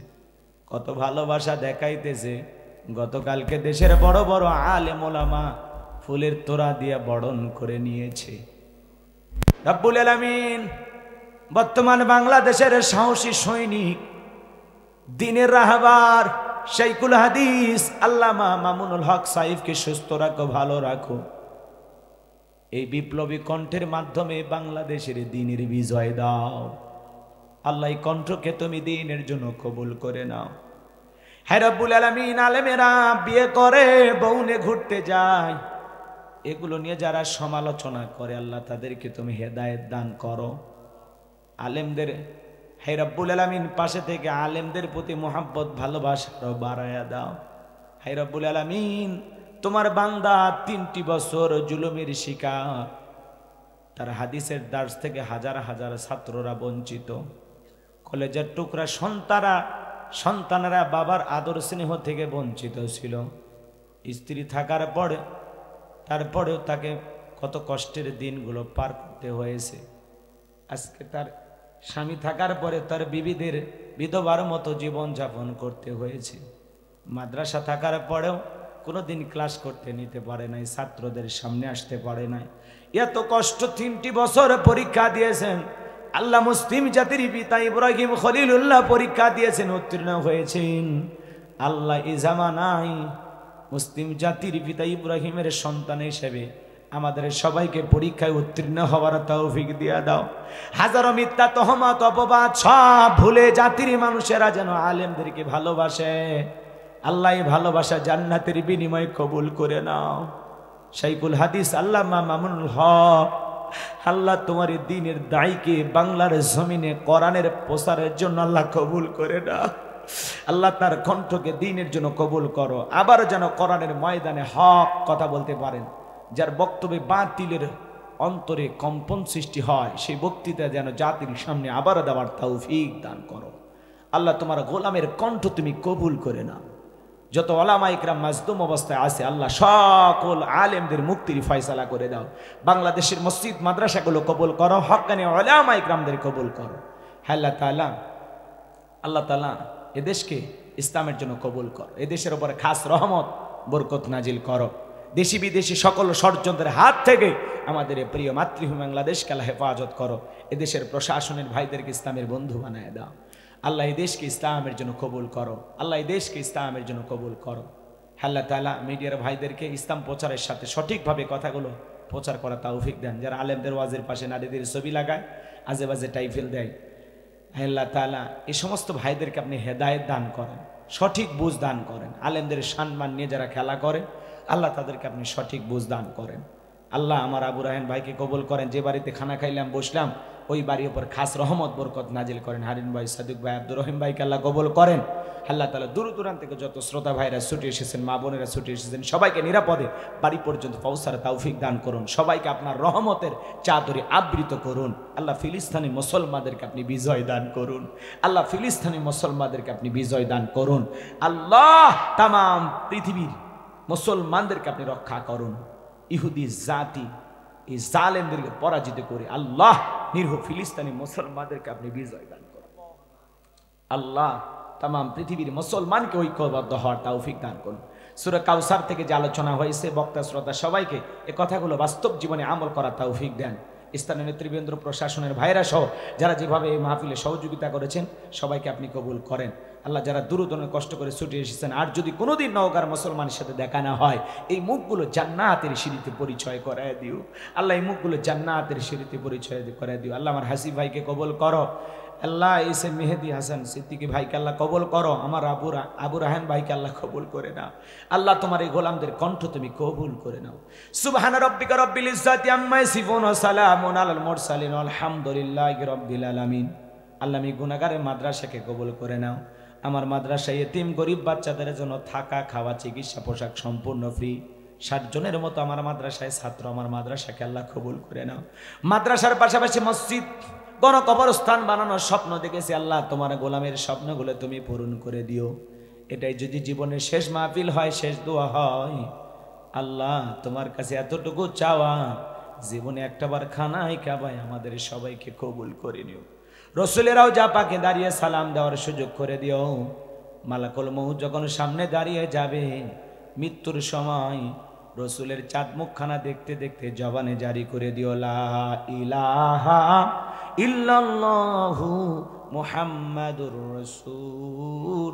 কত ভালোবাসা দেখাইতেছে। গতকালকে দেশের বড় বড় আলেম ওলামা ফুলের তোড়া দিয়ে বরণ করে নিয়েছে। রব্বুল আলামিন বর্তমান বাংলাদেশের সাহসী সৈনিক, দিনের রাহবার শাইখুল হাদিস আল্লামা মামুনুল হক সাহিবকে সুস্থ রাখো, ভালো রাখো। এই বিপ্লবী কণ্ঠের মাধ্যমে বাংলাদেশের দিনের বিজয় দাও। আল্লাহ কণ্ঠকে তুমি দিনের জন্য কবুল করে নাও। হে রব্বুল আলামিন, আলেমেরা বিয়ে করে বউনে ঘুরতে যায়, এগুলো নিয়ে যারা সমালোচনা করে আল্লাহ তাদেরকে তুমি হেদায়েত দান করো। আলেমদের হে রব্বুল আলামিন পাশে থেকে আলেমদের প্রতি মোহাব্বত ভালোবাসা বাড়ায়া দাও। হে রব্বুল আলামিন, তোমার বান্দা 3টি বছর জুলুমের শিকার, তার হাদিসের দার্স থেকে হাজার হাজার ছাত্ররা বঞ্চিত, কলেজের টুকরা সন্তানেরা বাবার আদর স্নেহ থেকে বঞ্চিত ছিল। স্ত্রী থাকার পরে তারপরেও তাকে কত কষ্টের দিনগুলো পার করতে হয়েছে। আজকে তার স্বামী থাকার পরে তার বিবিদের বিধবার মতো জীবন যাপন করতে হয়েছে। মাদ্রাসা থাকার পরেও কোনোদিন ক্লাস করতে নিতে পারে নাই, ছাত্রদের সামনে আসতে পারে নাই। এত কষ্ট 3টি বছর পরীক্ষা দিয়েছেন। আল্লাহ মুসলিম জাতির পিতা ইব্রাহিম খলিলুল্লাহ পরীক্ষা দিয়েছেন, উত্তীর্ণ হয়েছেন। আল্লাহ এই জামানায় মুসলিম জাতির পিতা ইব্রাহিমের সন্তান হিসেবে আমাদের সবাইকে পরীক্ষায় উত্তীর্ণ হওয়ার তৌফিক দিয়া দাও। হাজারো মিথ্যা তহমত অপবাদ সব ভুলে জাতির মানুষেরা যেন আলেমদেরকে ভালোবাসে। আল্লাহ ভালোবাসা জান্নাতের বিনিময় কবুল করে নাও। শাইখুল হাদিস আল্লামা মামুনুল হক, আল্লাহ তোমার দ্বীনের দায়ীকে বাংলার জমিনে কোরআনের প্রচারের জন্য আল্লাহ কবুল করে নাও। আল্লাহ তার কণ্ঠকে দ্বীনের জন্য কবুল করো। আবার যেন কোরআনের ময়দানে হক কথা বলতে পারেন। যার বক্তব্যে বাতিলের অন্তরে কম্পন সৃষ্টি হয়, সেই বক্তৃতা যেন জাতির সামনে আবার দেওয়ার তৌফিক দান করো। আল্লাহ তোমার গোলামের কণ্ঠ তুমি কবুল করে নাও। যত ওলামা ইকরাম মাজলুম অবস্থায় আছে আল্লাহ সকল আলেমদের মুক্তির ফয়সালা করে দাও। বাংলাদেশের মসজিদ মাদ্রাসাগুলো কবুল করো, হক্কানি ওলামা ইকরামদের কবুল করো। আল্লাহ তাআলা এদেশকে ইসলামের জন্য কবুল করো। এদেশের উপরে খাস রহমত বরকত নাজিল করো। দেশি বিদেশি সকল ষড়যন্ত্রের হাত থেকে আমাদের এই প্রিয় মাতৃভূমি বাংলাদেশকে আল্লাহ হেফাজত করো। এদেশের প্রশাসনের ভাইদেরকে ইসলামের বন্ধু বানায় দাও। আল্লাহ এই দেশকে ইসলামের জন্য কবুল করো। আল্লাহ এই দেশকে ইসলামের জন্য কবুল করো। আল্লাহ তাআলা মিডিয়ার ভাইদেরকে ইসলাম প্রচারের সাথে সঠিকভাবে কথাগুলো প্রচার করা তৌফিক দেন। যারা আলেমদের ওয়াজের পাশে নারীদের ছবি লাগায়, আজে বাজে টাইফেল দেয়, আল্লাহ তাআলা এই সমস্ত ভাইদেরকে আপনি হেদায়েত দান করেন, সঠিক বুঝ দান করেন। আলেমদের সম্মান নিয়ে যারা খেলা করে আল্লাহ তাদেরকে আপনি সঠিক বুঝ দান করেন। আল্লাহ আমার আবু রায়হান ভাইকে কবুল করেন। যে বাড়িতে খানা খাইলাম বসলাম ওই বাড়ির উপর খাস রহমত বরকত নাজিল করেন। হারিন ভাই, সাদিক ভাই, আব্দুর রহিম ভাইকে আল্লাহ কবুল করেন। আল্লাহ তাআলা দূর দূরান্ত থেকে যত শ্রোতা ভাইরা ছুটে এসেছেন, মা বোনেরা ছুটে এসেছেন, সবাইকে নিরাপদে বাড়ি পর্যন্ত পৌঁছার তৌফিক দান করুন। সবাইকে আপনার রহমতের চাদরে আবৃত করুন। আল্লাহ ফিলিস্তিনি মুসলমানদেরকে আপনি বিজয় দান করুন। আল্লাহ ফিলিস্তিনি মুসলমানদেরকে আপনি বিজয় দান করুন। আল্লাহ তামাম পৃথিবীর মুসলমানদেরকে আপনি রক্ষা করুন। ইহুদি জাতি এই জালেমদেরকে পরাজিত করে আল্লাহ নিরীহ ফিলিস্তিনি মুসলমানদেরকে আপনি বিজয় দান করুন। আল্লাহ তামাম পৃথিবীর মুসলমানকে ঐক্যবদ্ধ হওয়ার তৌফিক দান করুন। সূরা কাউসার থেকে যে আলোচনা হয়েছে, বক্তা শ্রোতা সবাইকে এ কথাগুলো বাস্তব জীবনে আমল করার তৌফিক দেন। স্থানীয় নেতৃবৃন্দ, প্রশাসনের ভাইরা সহ যারা যেভাবে এই মাহফিলে সহযোগিতা করেছেন সবাইকে আপনি কবুল করেন। আল্লাহ যারা দূরদূরে কষ্ট করে ছুটে এসেছেন, আর যদি কোনোদিন নওগাঁর মুসলমানের সাথে দেখা না হয়, এই মুখগুলো জান্নাতের সিঁড়িতে পরিচয় করায় দিও। আল্লাহ এই মুখগুলো জান্নাতের সিঁড়িতে পরিচয় করায় দিও। আল্লাহ আমার হাসিব ভাইকে কবুল করো। আল্লাহ এসে মেহেদি হাসান সিদ্দিকী ভাইকে আল্লাহ কবুল করো। আমার আবু রায়হান ভাইকে আল্লাহ কবুল করে নাও। আল্লাহ তোমার এই গোলামদের কণ্ঠ তুমি কবুল করে নাও। সুবহান রাব্বিকা রাব্বিল ইজ্জাতি আম্মা ইয়াসিফুন ওয়া সালামুন আলাল মুরসালিন আলহামদুলিল্লাহি রাব্বিল আলামিন। আল্লাহ আমি গুনাহগারের মাদ্রাসাকে কবুল করে নাও। আমার মাদ্রাসায় এতিম গরিব বাচ্চাদের জন্য থাকা, খাওয়া, চিকিৎসা, পোশাক সম্পূর্ণ ফ্রি। 60 জনের মতো আমার মাদ্রাসায় ছাত্র, আমার মাদ্রাসাকে আল্লাহ কবুল করে নাও। মাদ্রাসার পাশাপাশি মসজিদ, গণকবরস্থান বানানোর স্বপ্ন দেখেছি। আল্লাহ তোমার গোলামের স্বপ্নগুলো তুমি পূরণ করে দিও। এটাই যদি জীবনের শেষ মাহফিল হয়, শেষ দোয়া হয়, আল্লাহ তোমার কাছে এতটুকু চাওয়া, জীবনে একটাবার খানায় কাবায় আমাদের সবাইকে কবুল করে নিও। রসুলেরাও যা পাকে দাঁড়িয়ে সালাম দেওয়ার সুযোগ করে দিও। মালাকুল মউত যখন সামনে দাঁড়িয়ে যাবে মৃত্যুর সময় রসুলের চাঁদ মুখখানা দেখতে দেখতে জবানে জারি করে দিও লা ইলাহা ইল্লাল্লাহু মুহাম্মাদুর রাসূলুল্লাহ।